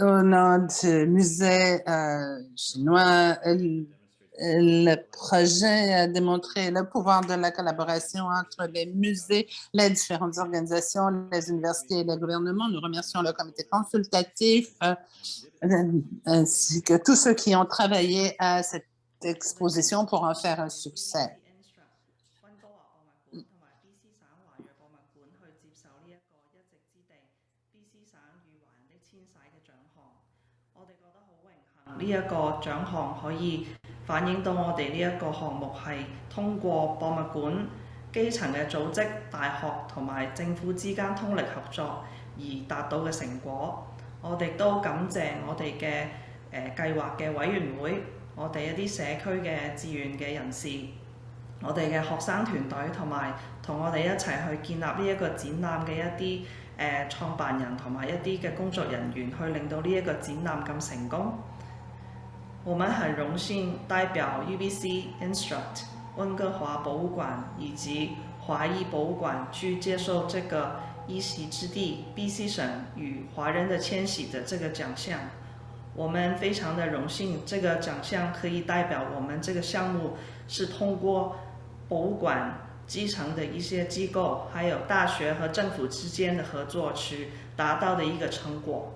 au nom du musée chinois. Le projet a démontré le pouvoir de la collaboration entre les musées, les différentes organisations, les universités et les gouvernements. Nous remercions le comité consultatif ainsi que tous ceux qui ont travaillé à cette exposition pour en faire un succès.我们很荣幸代表 UBC Instruct 温哥华博物馆以及华裔博物馆去接受这个一席之地 BC 省与华人的迁徙的这个奖项。我们非常的荣幸，这个奖项可以代表我们这个项目是通过博物馆基层的一些机构，还有大学和政府之间的合作去达到的一个成果。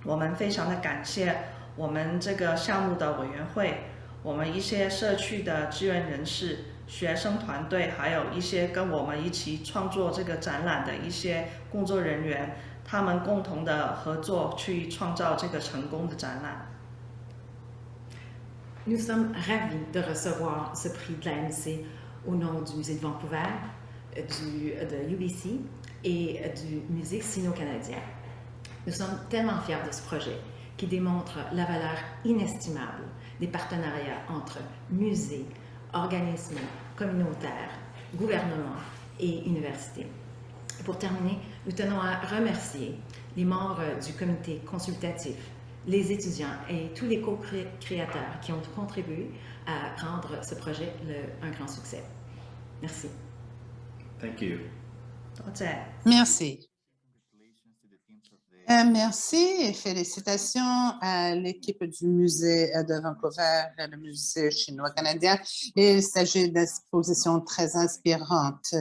我们非常的感谢我们这个项目的委员会，我们一些社区的志愿人士、学生团队，还有一些跟我们一起创作这个展览的一些工作人员，他们共同的合作去创造这个成功的展览。Nous sommes ravis de recevoir ce prix de l'AMC au nom du Musée de Vancouver, de UBC et du Musée sino-canadien. Nous sommes tellement fiers de ce projet qui démontre la valeur inestimable des partenariats entre musées, organismes communautaires, gouvernements et universités. Pour terminer, nous tenons à remercier les membres du comité consultatif, les étudiants et tous les co-créateurs qui ont contribué à rendre ce projet un grand succès. Merci. Thank you. Merci. Merci et félicitations à l'équipe du musée de Vancouver, le musée chinois-canadien. Il s'agit d'expositions très inspirantes.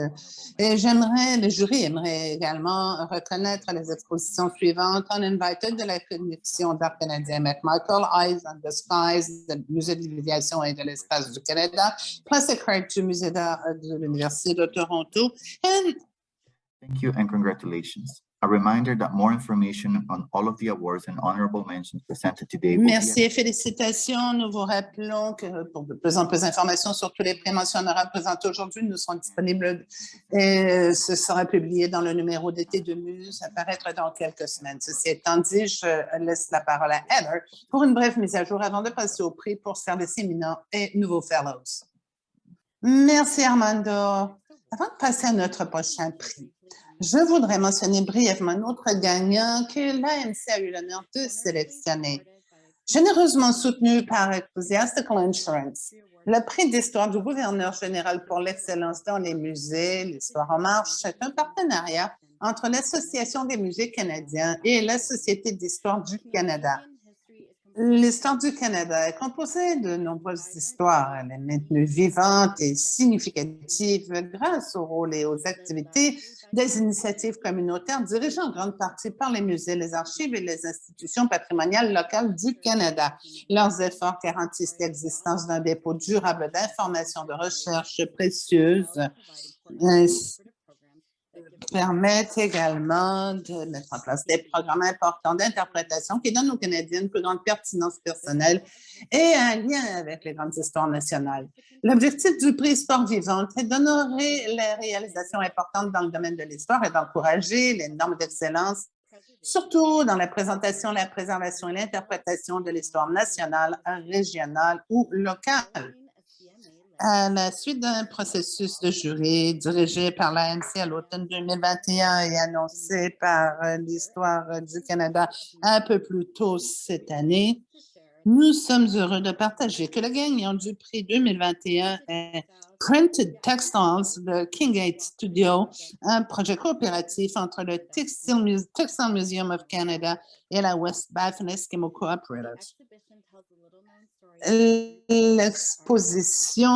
Et le jury aimerait également reconnaître les expositions suivantes Uninvited de la collection d'art canadien McMichael, Eyes on the Skies du musée de l'aviation et de l'espace du Canada, Plastic Heart du musée d'art de l'Université de Toronto. Thank you and congratulations. A reminder that more information on all of the awards and honorable mentions presented today. Merci et félicitations. Nous vous rappelons que pour de plus en plus d'informations sur tous les prix mentions honorables présentés aujourd'hui, nous serons disponibles et ce sera publié dans le numéro d'été de Muse à paraître dans quelques semaines. Ceci étant dit, je laisse la parole à Heather pour une brève mise à jour avant de passer au prix pour services éminents et nouveaux fellows. Merci Armando. Avant de passer à notre prochain prix, je voudrais mentionner brièvement notre gagnant que l'AMC a eu l'honneur de sélectionner. Généreusement soutenu par Ecclesiastical Insurance, le prix d'histoire du gouverneur général pour l'excellence dans les musées, l'Histoire en marche, est un partenariat entre l'Association des musées canadiens et la Société d'histoire du Canada. L'histoire du Canada est composée de nombreuses histoires. Elle est maintenue vivante et significative grâce au rôle et aux activités des initiatives communautaires dirigées en grande partie par les musées, les archives et les institutions patrimoniales locales du Canada. Leurs efforts garantissent l'existence d'un dépôt durable d'informations de recherche précieuses, permettent également de mettre en place des programmes importants d'interprétation qui donnent aux Canadiens une plus grande pertinence personnelle et un lien avec les grandes histoires nationales. L'objectif du prix Histoire vivante est d'honorer les réalisations importantes dans le domaine de l'histoire et d'encourager les normes d'excellence, surtout dans la présentation, la préservation et l'interprétation de l'histoire nationale, régionale ou locale. À la suite d'un processus de jury dirigé par l'AMC à l'automne 2021 et annoncé par l'Histoire du Canada un peu plus tôt cette année, nous sommes heureux de partager que le gagnant du prix 2021 est Printed Textiles de Kingate Studio, un projet coopératif entre le Textile Museum of Canada et la West Baffin Eskimo Cooperative. L'exposition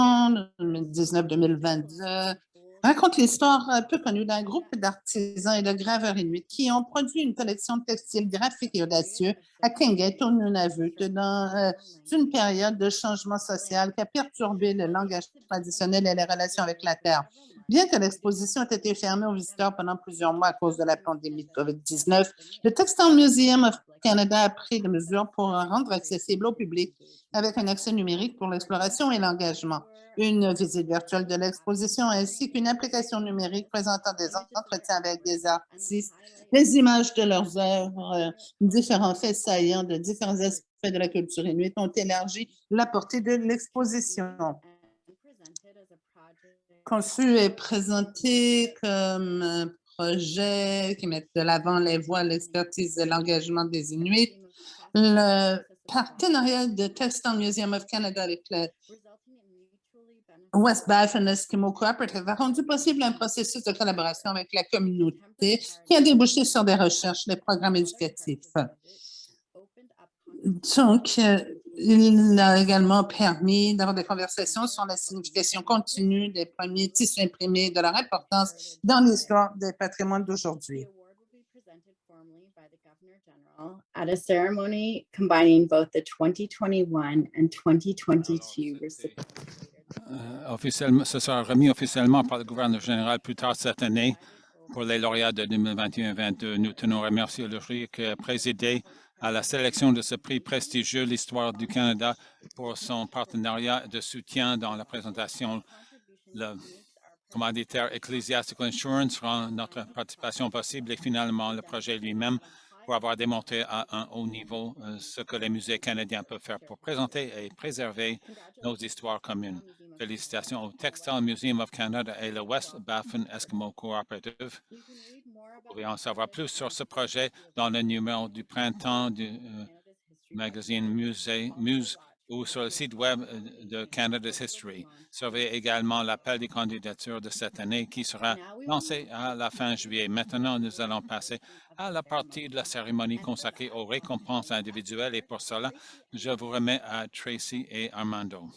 2019-2022 raconte l'histoire peu connue d'un groupe d'artisans et de graveurs inuits qui ont produit une collection de textiles graphiques et audacieux à Kingate, au Nunavut, dans une période de changement social qui a perturbé le langage traditionnel et les relations avec la terre. Bien que l'exposition ait été fermée aux visiteurs pendant plusieurs mois à cause de la pandémie de COVID-19, le Textile Museum of Canada a pris des mesures pour rendre accessible au public avec un accès numérique pour l'exploration et l'engagement. Une visite virtuelle de l'exposition ainsi qu'une application numérique présentant des entretiens avec des artistes, des images de leurs œuvres, différents faits saillants de différents aspects de la culture inuite ont élargi la portée de l'exposition. Conçu et présenté comme un projet qui met de l'avant les voix, l'expertise et l'engagement des Inuits, le partenariat de Textile Museum of Canada avec le West Baffin Eskimo Cooperative a rendu possible un processus de collaboration avec la communauté qui a débouché sur des recherches, des programmes éducatifs. Donc, il a également permis d'avoir des conversations sur la signification continue des premiers tissus imprimés, de leur importance dans l'histoire des patrimoines d'aujourd'hui. At a ceremony combining both the 2021 and 2022 recipients. Officiellement, ce sera remis officiellement par le gouverneur général plus tard cette année pour les lauréats de 2021-2022. Nous tenons à remercier le jury qui a présidé à la sélection de ce prix prestigieux, l'Histoire du Canada, pour son partenariat de soutien dans la présentation. Le commanditaire Ecclesiastical Insurance rend notre participation possible et finalement le projet lui-même pour avoir démontré à un haut niveau ce que les musées canadiens peuvent faire pour présenter et préserver nos histoires communes. Félicitations au Textile Museum of Canada et le West Baffin Eskimo Cooperative. Vous pouvez en savoir plus sur ce projet dans le numéro du printemps du magazine Muse ou sur le site web de Canada's History. Surveillez également l'appel des candidatures de cette année qui sera lancé à la fin juillet. Maintenant, nous allons passer à la partie de la cérémonie consacrée aux récompenses individuelles et pour cela, je vous remets à Tracy et Armando.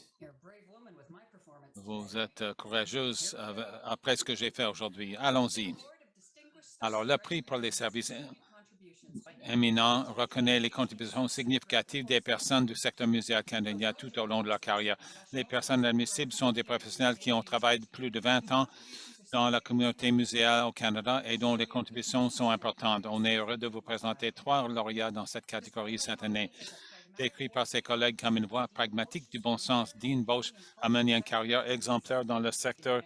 Vous êtes courageuse après ce que j'ai fait aujourd'hui. Allons-y. Alors, le prix pour les services éminent reconnaît les contributions significatives des personnes du secteur muséal canadien tout au long de leur carrière. Les personnes admissibles sont des professionnels qui ont travaillé plus de 20 ans dans la communauté muséale au Canada et dont les contributions sont importantes. On est heureux de vous présenter 3 lauréats dans cette catégorie cette année. Décrit par ses collègues comme une voix pragmatique du bon sens, Dean Bosch a mené une carrière exemplaire dans le secteur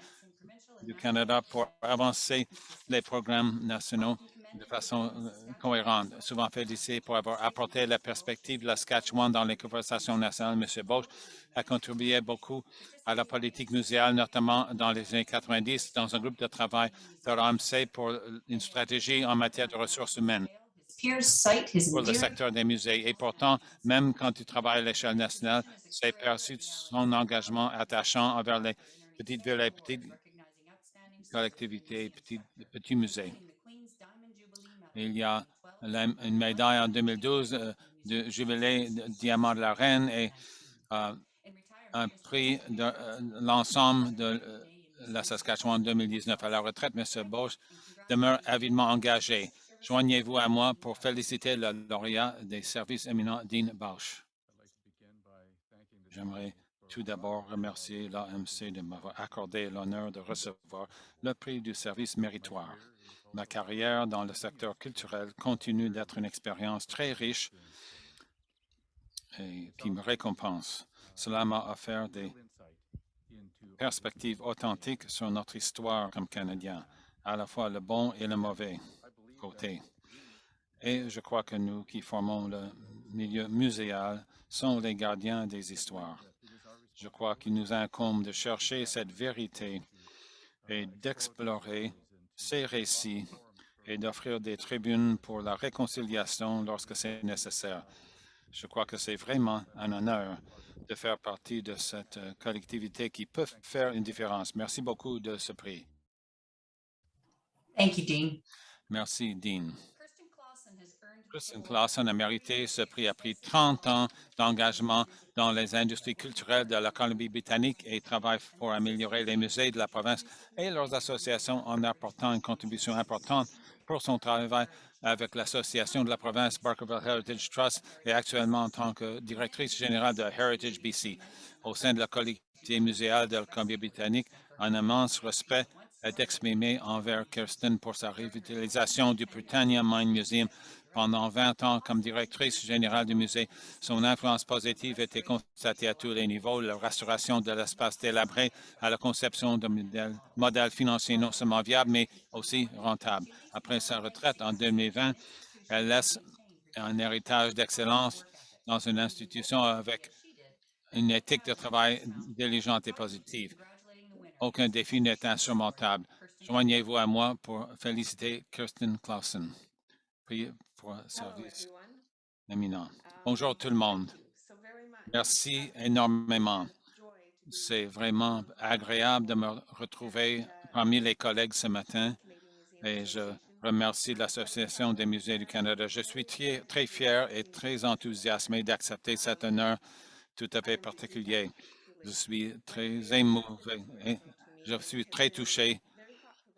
du Canada pour avancer les programmes nationaux de façon cohérente. Souvent félicité pour avoir apporté la perspective de la Saskatchewan dans les conversations nationales, M. Bosch a contribué beaucoup à la politique muséale, notamment dans les années 90, dans un groupe de travail de l'AMC pour une stratégie en matière de ressources humaines pour le secteur des musées. Et pourtant, même quand il travaille à l'échelle nationale, c'est perçu son engagement attachant envers les petites villes et petites collectivités et petits musées. Il y a une médaille en 2012 du jubilé de Diamant de la Reine et un prix de l'ensemble de la Saskatchewan 2019. À la retraite, M. Bosch demeure avidement engagé. Joignez-vous à moi pour féliciter le lauréat des services éminents, Dean Bosch. J'aimerais tout d'abord remercier l'AMC de m'avoir accordé l'honneur de recevoir le prix du service méritoire. Ma carrière dans le secteur culturel continue d'être une expérience très riche et qui me récompense. Cela m'a offert des perspectives authentiques sur notre histoire comme Canadiens, à la fois le bon et le mauvais côté. Et je crois que nous qui formons le milieu muséal sommes les gardiens des histoires. Je crois qu'il nous incombe de chercher cette vérité et d'explorer ces récits et d'offrir des tribunes pour la réconciliation lorsque c'est nécessaire. Je crois que c'est vraiment un honneur de faire partie de cette collectivité qui peut faire une différence. Merci beaucoup de ce prix. Thank you, Dean. Merci, Dean. Kirsten Clausen a mérité ce prix après 30 ans d'engagement dans les industries culturelles de la Colombie-Britannique et travaille pour améliorer les musées de la province et leurs associations en apportant une contribution importante pour son travail avec l'Association de la province Barkerville Heritage Trust et actuellement en tant que directrice générale de Heritage BC. Au sein de la collectivité muséale de la Colombie-Britannique, un immense respect est exprimé envers Kirsten pour sa revitalisation du Britannia Mine Museum pendant 20 ans comme directrice générale du musée. Son influence positive était constatée à tous les niveaux, la restauration de l'espace délabré à la conception de modèles financiers non seulement viables, mais aussi rentables. Après sa retraite en 2020, elle laisse un héritage d'excellence dans une institution avec une éthique de travail diligente et positive. Aucun défi n'est insurmontable. Joignez-vous à moi pour féliciter Kirsten Clausen. Priez pour un service éminent. Bonjour tout le monde. Merci énormément. C'est vraiment agréable de me retrouver parmi les collègues ce matin et je remercie l'Association des musées du Canada. Je suis très fier et très enthousiasmé d'accepter cet honneur tout à fait particulier. Je suis très émouvé, je suis très touché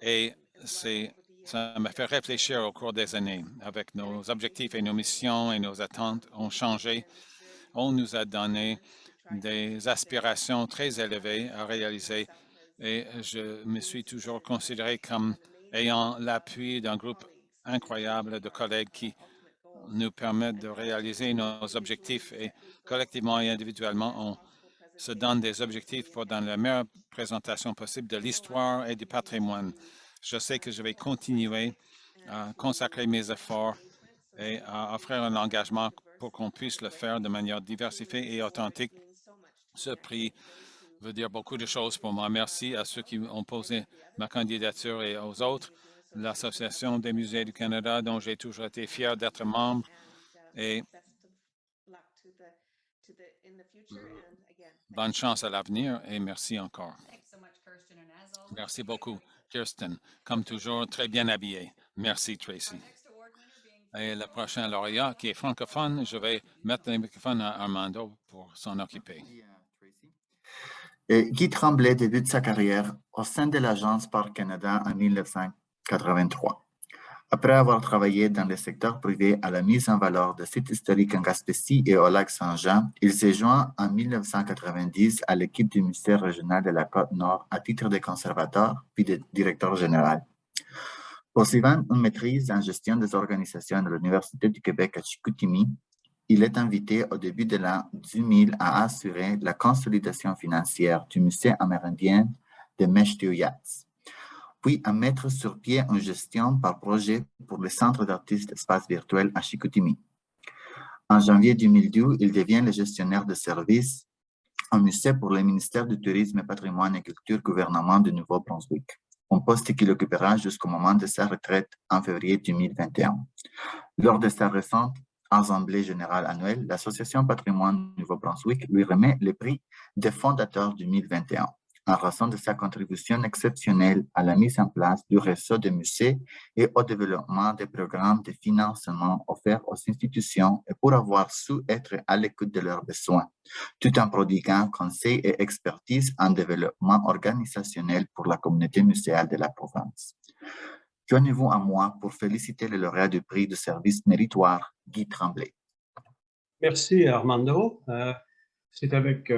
et ça me fait réfléchir au cours des années. Avec nos objectifs et nos missions et nos attentes ont changé. On nous a donné des aspirations très élevées à réaliser et je me suis toujours considéré comme ayant l'appui d'un groupe incroyable de collègues qui nous permettent de réaliser nos objectifs et collectivement et individuellement, on se donne des objectifs pour donner la meilleure présentation possible de l'histoire et du patrimoine. Je sais que je vais continuer à consacrer mes efforts et à offrir un engagement pour qu'on puisse le faire de manière diversifiée et authentique. Ce prix veut dire beaucoup de choses pour moi. Merci à ceux qui ont posé ma candidature et aux autres. L'Association des musées du Canada, dont j'ai toujours été fier d'être membre. Et bonne chance à l'avenir et merci encore. Merci beaucoup, Kirsten. Comme toujours, très bien habillé. Merci, Tracy. Et le prochain lauréat qui est francophone, je vais mettre le microphone à Armando pour s'en occuper. Guy Tremblay débute sa carrière au sein de l'Agence Parcs Canada en 1983. Après avoir travaillé dans le secteur privé à la mise en valeur de sites historiques en Gaspésie et au lac Saint-Jean, il s'est joint en 1990 à l'équipe du ministère régional de la Côte-Nord à titre de conservateur puis de directeur général. Poursuivant une maîtrise en gestion des organisations de l'Université du Québec à Chicoutimi, il est invité au début de l'an 2000 à assurer la consolidation financière du musée amérindien de Meshtuyats, puis à mettre sur pied une gestion par projet pour le Centre d'artistes d'espace virtuel à Chicoutimi. En janvier 2012, il devient le gestionnaire de services au musée pour le ministère du Tourisme, Patrimoine et Culture, gouvernement du Nouveau-Brunswick, un poste qu'il occupera jusqu'au moment de sa retraite en février 2021. Lors de sa récente Assemblée générale annuelle, l'Association Patrimoine Nouveau-Brunswick lui remet le prix de fondateur 2021. en raison de sa contribution exceptionnelle à la mise en place du réseau de musées et au développement des programmes de financement offerts aux institutions et pour avoir su être à l'écoute de leurs besoins, tout en prodiguant conseils et expertise en développement organisationnel pour la communauté muséale de la province. Joignez-vous à moi pour féliciter le lauréat du prix de service méritoire, Guy Tremblay. Merci, Armando. C'est avec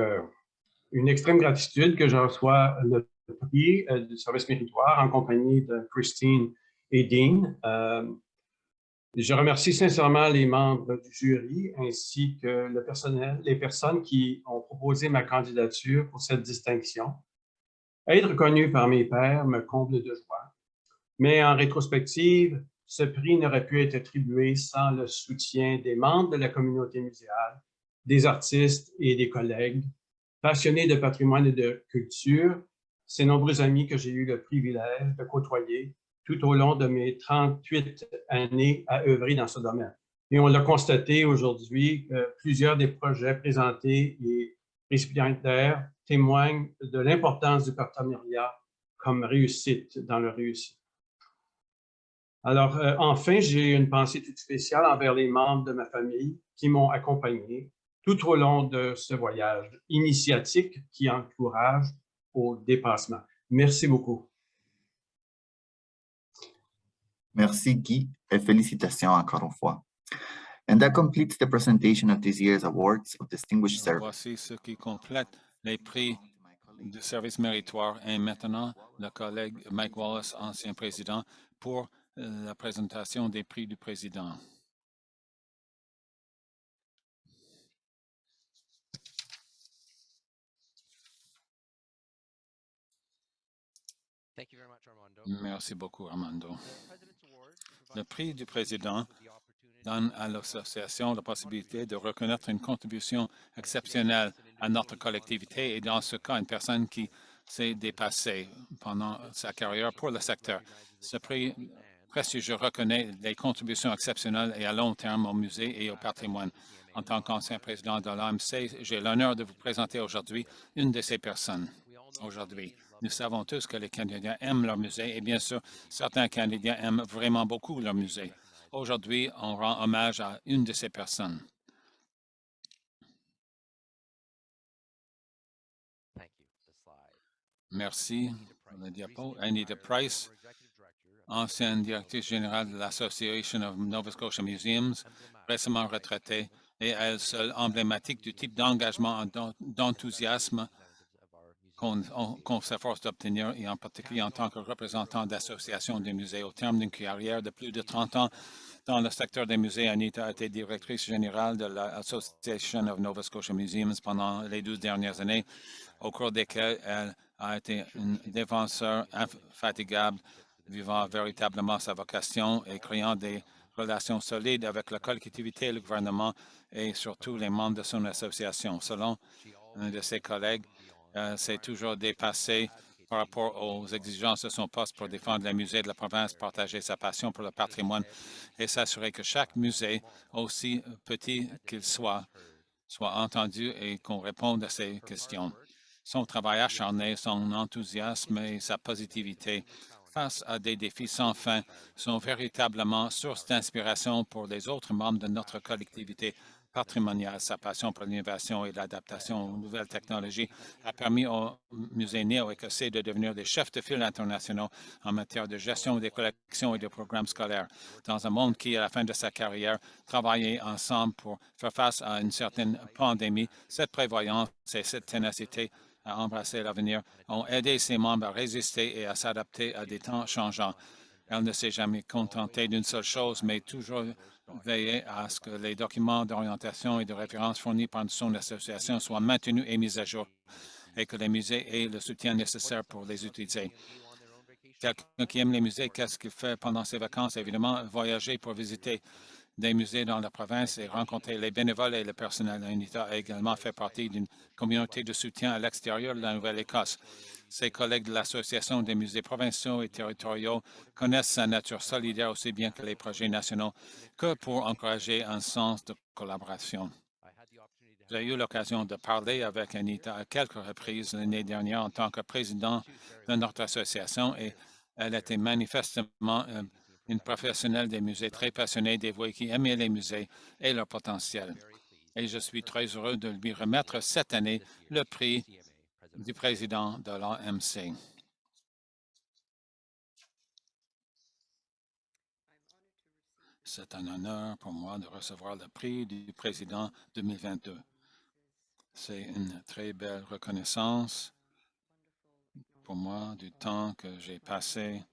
une extrême gratitude que je reçois le prix du service méritoire en compagnie de Christine et Dean. Je remercie sincèrement les membres du jury ainsi que le personnel, les personnes qui ont proposé ma candidature pour cette distinction. Être reconnu par mes pairs me comble de joie. Mais en rétrospective, ce prix n'aurait pu être attribué sans le soutien des membres de la communauté muséale, des artistes et des collègues, passionnés de patrimoine et de culture, ces nombreux amis que j'ai eu le privilège de côtoyer tout au long de mes 38 années à œuvrer dans ce domaine. Et on l'a constaté aujourd'hui, plusieurs des projets présentés et récipiendaires témoignent de l'importance du partenariat comme réussite dans leur réussite. Alors, enfin, j'ai une pensée toute spéciale envers les membres de ma famille qui m'ont accompagné tout au long de ce voyage initiatique qui encourage au dépassement. Merci beaucoup. Merci Guy et félicitations encore une fois. And that completes the presentation of this year's awards of distinguished service. Voici ce qui complète les prix de service méritoire. Et maintenant, le collègue Mike Wallace, ancien président, pour la présentation des prix du président. Merci beaucoup, Armando. Le prix du président donne à l'association la possibilité de reconnaître une contribution exceptionnelle à notre collectivité et dans ce cas, une personne qui s'est dépassée pendant sa carrière pour le secteur. Ce prix prestigieux reconnaît les contributions exceptionnelles et à long terme au musée et au patrimoine. En tant qu'ancien président de l'AMC, j'ai l'honneur de vous présenter aujourd'hui une de ces personnes. Aujourd'hui, nous savons tous que les Canadiens aiment leur musée et bien sûr, certains Canadiens aiment vraiment beaucoup leur musée. Aujourd'hui, on rend hommage à une de ces personnes. Merci. Le diapo. Anita Price, ancienne directrice générale de l'Association of Nova Scotia Museums, récemment retraitée et elle seule emblématique du type d'engagement, d'enthousiasme qu'on s'efforce d'obtenir, et en particulier en tant que représentant d'associations des musées. Au terme d'une carrière de plus de 30 ans dans le secteur des musées, Anita a été directrice générale de l'Association of Nova Scotia Museums pendant les 12 dernières années, au cours desquelles elle a été une défenseur infatigable, vivant véritablement sa vocation et créant des relations solides avec la collectivité, le gouvernement et surtout les membres de son association. Selon un de ses collègues, s'est toujours dépassé par rapport aux exigences de son poste pour défendre les musées de la province, partager sa passion pour le patrimoine et s'assurer que chaque musée, aussi petit qu'il soit entendu et qu'on réponde à ces questions. Son travail acharné, son enthousiasme et sa positivité face à des défis sans fin sont véritablement source d'inspiration pour les autres membres de notre collectivité patrimoniale. Sa passion pour l'innovation et l'adaptation aux nouvelles technologies a permis au musée néo-écossais de devenir des chefs de file internationaux en matière de gestion des collections et de programmes scolaires. Dans un monde qui, à la fin de sa carrière, travaillait ensemble pour faire face à une certaine pandémie, cette prévoyance et cette ténacité à embrasser l'avenir ont aidé ses membres à résister et à s'adapter à des temps changeants. Elle ne s'est jamais contentée d'une seule chose, mais toujours veillé à ce que les documents d'orientation et de référence fournis par son association soient maintenus et mis à jour et que les musées aient le soutien nécessaire pour les utiliser. Quelqu'un qui aime les musées, qu'est-ce qu'il fait pendant ses vacances? Évidemment, voyager pour visiter des musées dans la province et rencontrer les bénévoles et le personnel. Anita a également fait partie d'une communauté de soutien à l'extérieur de la Nouvelle-Écosse. Ses collègues de l'Association des musées provinciaux et territoriaux connaissent sa nature solidaire aussi bien que les projets nationaux que pour encourager un sens de collaboration. J'ai eu l'occasion de parler avec Anita à quelques reprises l'année dernière en tant que président de notre association et elle était manifestement une professionnelle des musées très passionnée, dévouée, qui aimait les musées et leur potentiel. Et je suis très heureux de lui remettre cette année le prix du président de l'AMC. C'est un honneur pour moi de recevoir le prix du président 2022. C'est une très belle reconnaissance pour moi du temps que j'ai passé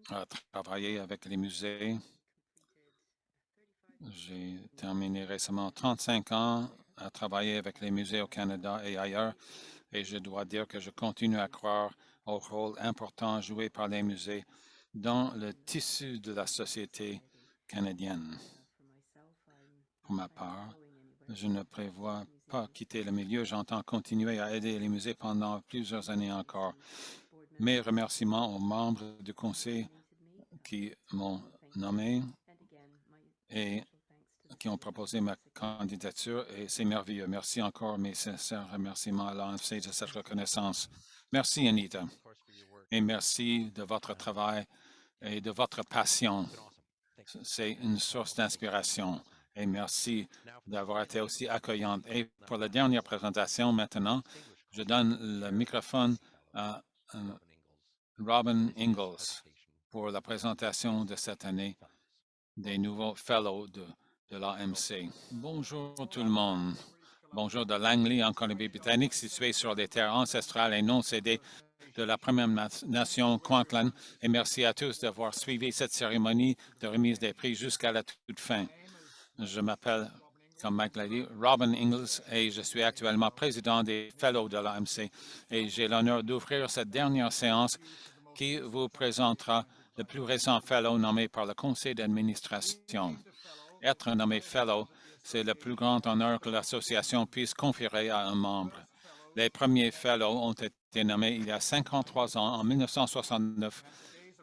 à travailler avec les musées. J'ai terminé récemment 35 ans à travailler avec les musées au Canada et ailleurs, et je dois dire que je continue à croire au rôle important joué par les musées dans le tissu de la société canadienne. Pour ma part, je ne prévois pas quitter le milieu. J'entends continuer à aider les musées pendant plusieurs années encore. Mes remerciements aux membres du conseil qui m'ont nommé et qui ont proposé ma candidature et c'est merveilleux. Merci encore, mes sincères remerciements à l'AMC de cette reconnaissance. Merci, Anita, et merci de votre travail et de votre passion. C'est une source d'inspiration et merci d'avoir été aussi accueillante. Et pour la dernière présentation, maintenant, je donne le microphone à Robin Ingalls pour la présentation de cette année des nouveaux fellows de l'AMC. Bonjour tout le monde. Bonjour de Langley en Colombie-Britannique, situé sur les terres ancestrales et non cédées de la Première Nation Kwantlen. Et merci à tous d'avoir suivi cette cérémonie de remise des prix jusqu'à la toute fin. Je m'appelle, comme Mike l'a dit, Robin Ingalls et je suis actuellement président des Fellows de l'AMC. Et j'ai l'honneur d'ouvrir cette dernière séance qui vous présentera le plus récent Fellow nommé par le conseil d'administration. Être nommé Fellow, c'est le plus grand honneur que l'association puisse conférer à un membre. Les premiers Fellows ont été nommés il y a 53 ans, en 1969,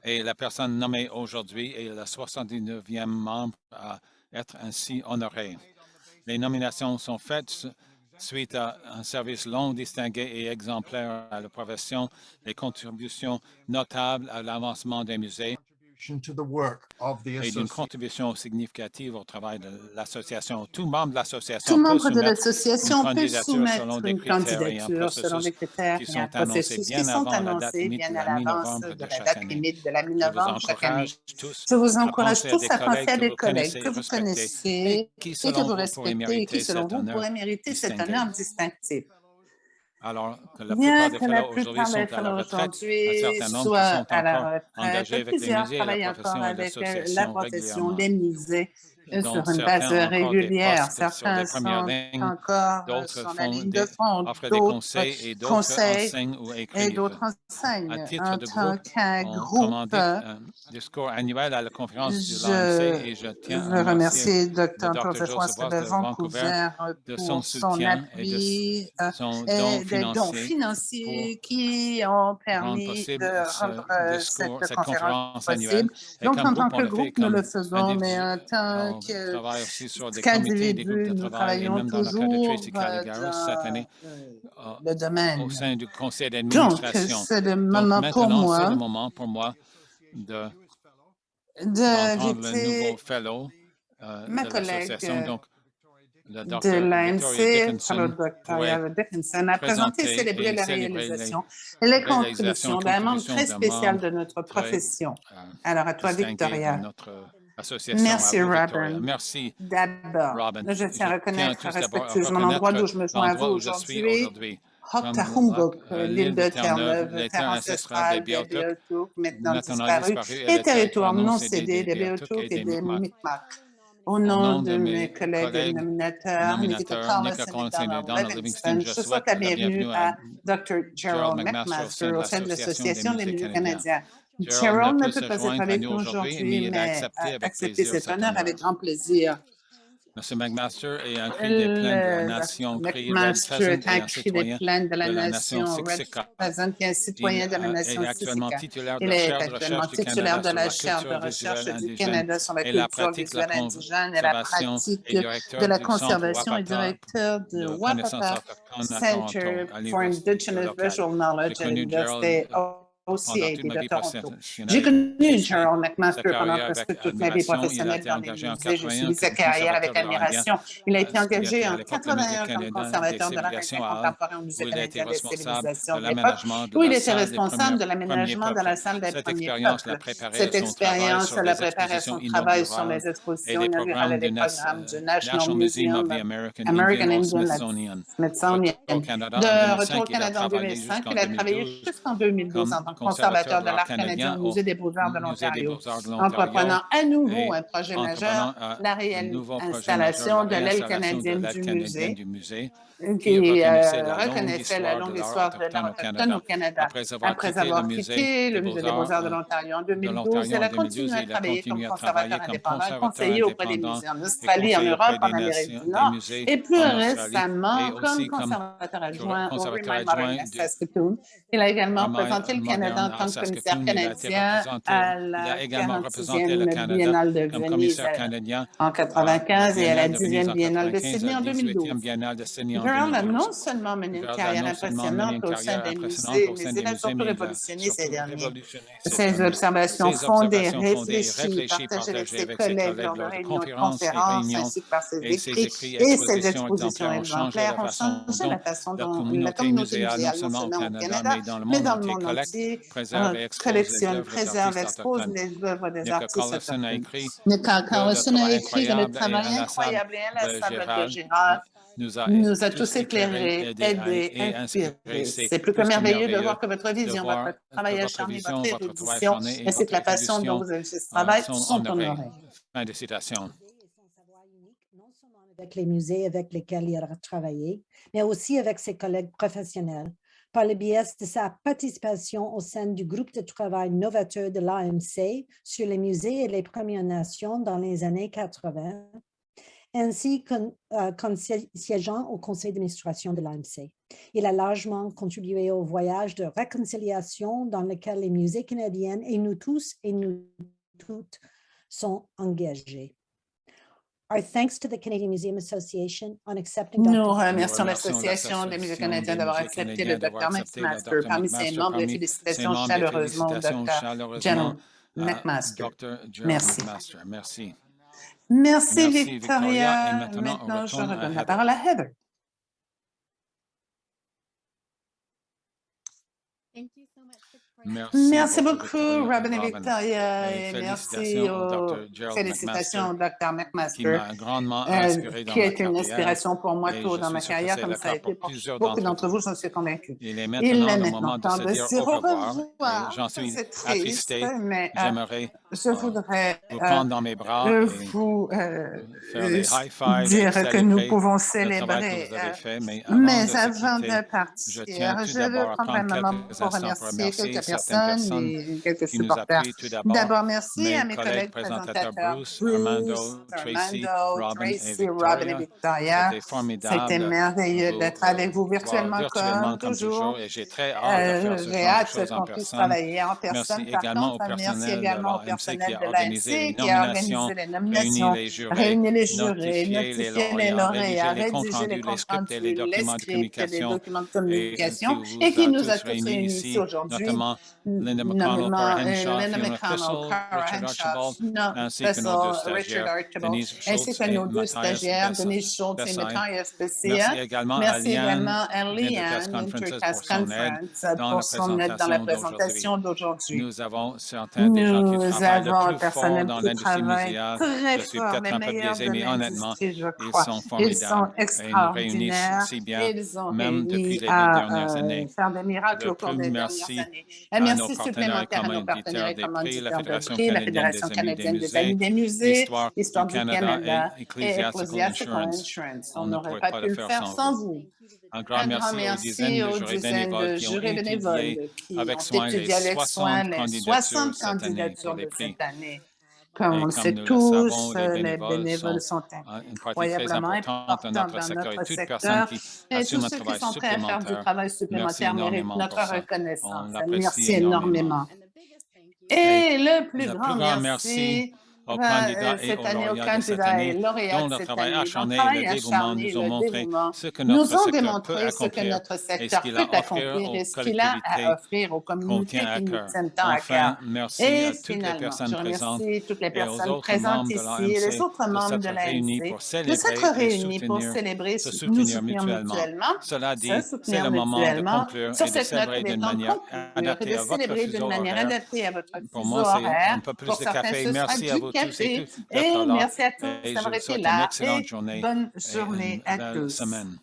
et la personne nommée aujourd'hui est le 79e membre à être ainsi honoré. Les nominations sont faites suite à un service long, distingué et exemplaire à la profession, les contributions notables à l'avancement des musées et d'une contribution significative au travail de l'association. Tout membre de l'association peut soumettre une candidature selon des critères et un processus qui sont annoncés bien à l'avance de la date limite de la mi-novembre chaque année. Je vous encourage tous à penser à des collègues que vous connaissez et que vous respectez et qui, selon vous, pourraient mériter cet honneur distinctif. Alors que la plupart des fellows aujourd'hui sont à la retraite, un certain nombre qui sont encore engagés avec les musées et la profession des musées sur une base régulière. Certains sont encore sur la ligne de front, d'autres enseignent ou écrivent. À titre de groupe, on commandite un discours annuel à la conférence du l'AMC et je tiens à remercier le Dr. Joseph Voss de Vancouver de son soutien et de son don financier qui ont permis de rendre cette conférence possible. Donc, en tant que groupe, nous le faisons, mais en tant qu'individu, nous travaillons toujours dans le domaine. Au sein du conseil d'administration. Donc, c'est le moment pour moi d'inviter ma collègue de l'AMC, Charlotte Dickinson, a présenté et célébré la réalisation et les contributions d'un membre très spécial de notre profession. Alors, à toi, Victoria. Merci, Robin. Merci. D'abord, je tiens à reconnaître respectueusement l'endroit d'où je me joins à vous aujourd'hui. Humboldt, l'île de Terre-Neuve, terre ancestrale des Beothuk, maintenant disparue, et territoire non cédé des Beothuk et des Mi'kmaq. Au nom de mes collègues nominateurs, Nika Collison et Donald Livingston, je souhaite la bienvenue à Dr. Gerald McMaster au sein de l'Association des musées canadiens. Gerald ne peut pas être avec nous aujourd'hui, mais a accepté cet honneur avec grand plaisir. M. McMaster et un cri des plaintes de la nation crié Red Pheasant et un citoyen de la nation Siksika. Pheasant qui est un citoyen de la nation Il est actuellement Siksika. titulaire de Il la est chaire de actuellement recherche du titulaire Canada de la sur la chaire de culture recherche visuelle du indigène Canada sur la et la culture pratique de la visuelle indigène et la conservation pratique et directeur de la du Centre conservation et Wapata directeur de de connaissances Wapata autochtones à Center Toronto, à for l'université Indigenous locale. Visual J'ai Knowledge à connu l'université Gerald pendant toute OCAD ma de vie Toronto. J'ai professionnelle connu et Gerald sa McMaster pendant carrière presque avec toute ma vie admiration. Il a professionnelle été dans les engagé en musées. J'ai 81 suivi sa comme carrière avec conservateur de l'art indien, admiration. Il a été ce qui engagé était à en l'époque le Musée 81 comme canadien des conservateur de l'art indien civilisations à Hall, contemporain au Musée où il a été canadien des responsable civilisations de de l'époque, l'aménagement de où il la était salle des responsable de premiers l'aménagement de la peuples. salle des Cette premiers expérience l'a peuples. préparé à Cette son travail expérience sur l'a les préparé à expositions son travail sur inaugurales les et expositions les inaugurales programmes et du les programmes du National Museum of the American American Indian au Indian Smithsonian. Smithsonian. Au Canada en De retour 2005, au il a Canada en travaillé 2005, jusqu'en il a travaillé 2012 jusqu'en 2012 en comme tant que conservateur conservateur de de l'art l'art canadien canadien au au Musée des Beaux-Arts de Musée des l'Ontario, Beaux-Arts de l'Ontario entreprenant à nouveau et un projet entreprenant majeur, la un nouveau projet majeur de réinstallation la de l'aile réinstallation de canadienne l'aide du canadienne musée, du musée qui qui reconnaissait la longue reconnaissait la histoire de longue l'art histoire de l'art autochtone au autochtone au Canada. Canada. Après avoir quitté le Musée des Beaux-Arts de l'Ontario en 2012, elle a continué à travailler comme conservateur indépendant et conseiller auprès des musées en Australie, en Europe, en Amérique du Nord, et plus récemment comme conservateur adjoint au Remind Modern à Saskatoon. Il a également représenté le Canada en tant que commissaire canadien à la également représenté le 46e Canada Biennale de comme Venise commissaire canadien en 1995 et à la Biennale de Venise 10e en Biennale de 95, Sydney à en la 18e 2012. Biennale de Sydney en Gerald a 2012. non seulement mené une Gerald a carrière non seulement mené impressionnante une au sein carrière des impressionnante musées, au sein mais des il a musées, surtout mais il a révolutionné ces surtout derniers. révolutionné Ses observations ses fondées, observations fondées et réfléchies, partagées partagées avec ses avec ses collègues collègues lors de lors de réunions de conférences et conférences, réunions ainsi que par ses et ses écrits écrits, et ses expositions expositions exemplaires ont changé la façon la dont la communauté communauté muséale, non muséale, non seulement au seulement au Canada, Canada, mais dans le mais monde dans le entier, monde entier, préserve et expose les collectionne, œuvres préserve, d'artistes expose autochtones. les œuvres des Nicole artistes Collison a autochtones. écrit Nicole que le Collison a travail écrit que le incroyable et travail inlassable incroyable et de inlassable de Gérald Gérard nous a tous éclairés, éclairés, aidés, et inspirés. inspirés. C'est C'est plus que plus que merveilleux de merveilleux voir que votre de vision, voir votre que travail votre acharné, vision, votre votre travail érudition, acharné et ainsi votre que la façon dont érudition vous avez fait ce travail sont sont honorés. honorés. Fin de citation. Avec les musées avec lesquels il a travaillé, mais aussi avec ses collègues professionnels, par le biais de sa participation au sein du groupe de travail novateur de l'AMC sur les musées et les Premières Nations dans les années 80, ainsi qu'en siégeant au conseil d'administration de l'AMC. Il a largement contribué au voyage de réconciliation dans lequel les musées canadiens et nous tous et nous toutes sont engagés. Our thanks to the Canadian Museum Association on accepting Nous Dr. remercions l'Association des musées canadiens d'avoir accepté le Dr. McMaster parmi ses membres et félicitations chaleureusement au Dr. General McMaster. Merci. Merci. Merci Victoria. Et maintenant, je redonne la parole à Heather. Merci beaucoup, Robin et Victoria, et merci aux félicitations au Dr. McMaster, qui a été une inspiration pour moi tôt dans ma carrière, comme ça a été pour beaucoup d'entre vous, j'en suis convaincue. Il est maintenant temps de se dire au revoir. J'en suis C'est triste, attristé. mais je voudrais vous prendre dans mes bras vous faire les high-fives, dire que nous pouvons célébrer célébrer. le travail que vous avez fait, mais Avant de partir, je veux prendre un moment pour remercier quelques personnes et quelques supporters. D'abord, merci à mes collègues présentateurs Bruce, Armando, Tracy, Robin et Victoria. C'était merveilleux d'être avec vous virtuellement comme toujours. J'ai très hâte qu'on puisse travailler en personne. Par contre, merci également au personnel de l'AMC qui a organisé les nominations, réuni les jurés, notifié les lauréats, rédigé les comptes rendus, les scripts, les documents de communication et qui nous a tous réunis ici aujourd'hui, nommément Linda McConnell, Cara Henshaw, ainsi que nos deux stagiaires, ainsi que nos deux stagiaires, Denise Schultz et Matthias Bessia. Merci également à Leanne d'Intercast Conference pour son aide dans la présentation d'aujourd'hui. Nous avons certains des gens qui travaillent le plus fort dans l'industrie muséale. Je suis peut-être un peu biaisé, mais honnêtement, ils sont ils sont formidables et nous réunissent si bien, même depuis les dernières années. Faire des miracles au cours des dernières années. Un merci supplémentaire à nos partenaires et commanditaires de prix, la Fédération canadienne des amis des musées, l'Histoire du Canada et Ecclesiastical Insurance. On n'aurait pas pu le faire sans vous. Un grand merci aux dizaines de jurés bénévoles qui ont étudié avec soin les 60 candidatures de cette année. Comme Et on le sait comme nous le tous, savons, les les bénévoles bénévoles sont une partie très incroyablement importante de importants notre dans secteur et notre toute personne secteur qui et assume tous un ceux qui travail sont prêts à faire du supplémentaire. travail Merci supplémentaire méritent énormément notre pour ça. On reconnaissance. l'apprécie Merci énormément. énormément. Et le plus Le grand plus grand merci merci aux va, candidats et cette aux année aux lauréats de cette candidats et année, lauréats dont de le cette travail année, dont le acharné et travail le dévouement acharné, nous ont le montré dévouement ce que nous notre ont secteur peut démontré ce que accomplir notre et ce secteur qu'il peut a à offrir accomplir aux et ce qu'il a collectivités à offrir aux qu'on communautés tient à qui nous cœur. tiennent tant à Enfin, cœur. merci Et à toutes les finalement, personnes je présentes remercie toutes les et aux personnes autres présentes membres de ici et les l'AMC autres de membres de s'être réunis l'AMC pour de célébrer s'être et réunis pour célébrer, se nous soutenir soutenir mutuellement, Cela se dit, c'est soutenir le moment de mutuellement. conclure Sur et de cette note, célébrer il est d'une temps de manière conclure et adaptée de à votre célébrer fuseau d'une manière horaire. adaptée à votre Pour fuseau moi, c'est horaire. un peu plus Pour de certains, café. ce sera Merci à du vous tous et café. toutes Et d'être là. merci à tous Et je d'avoir vous été souhaite une là. excellente Et journée bonne et journée une à belle tous. semaine.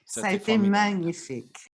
Ça a C'était été formidable. magnifique.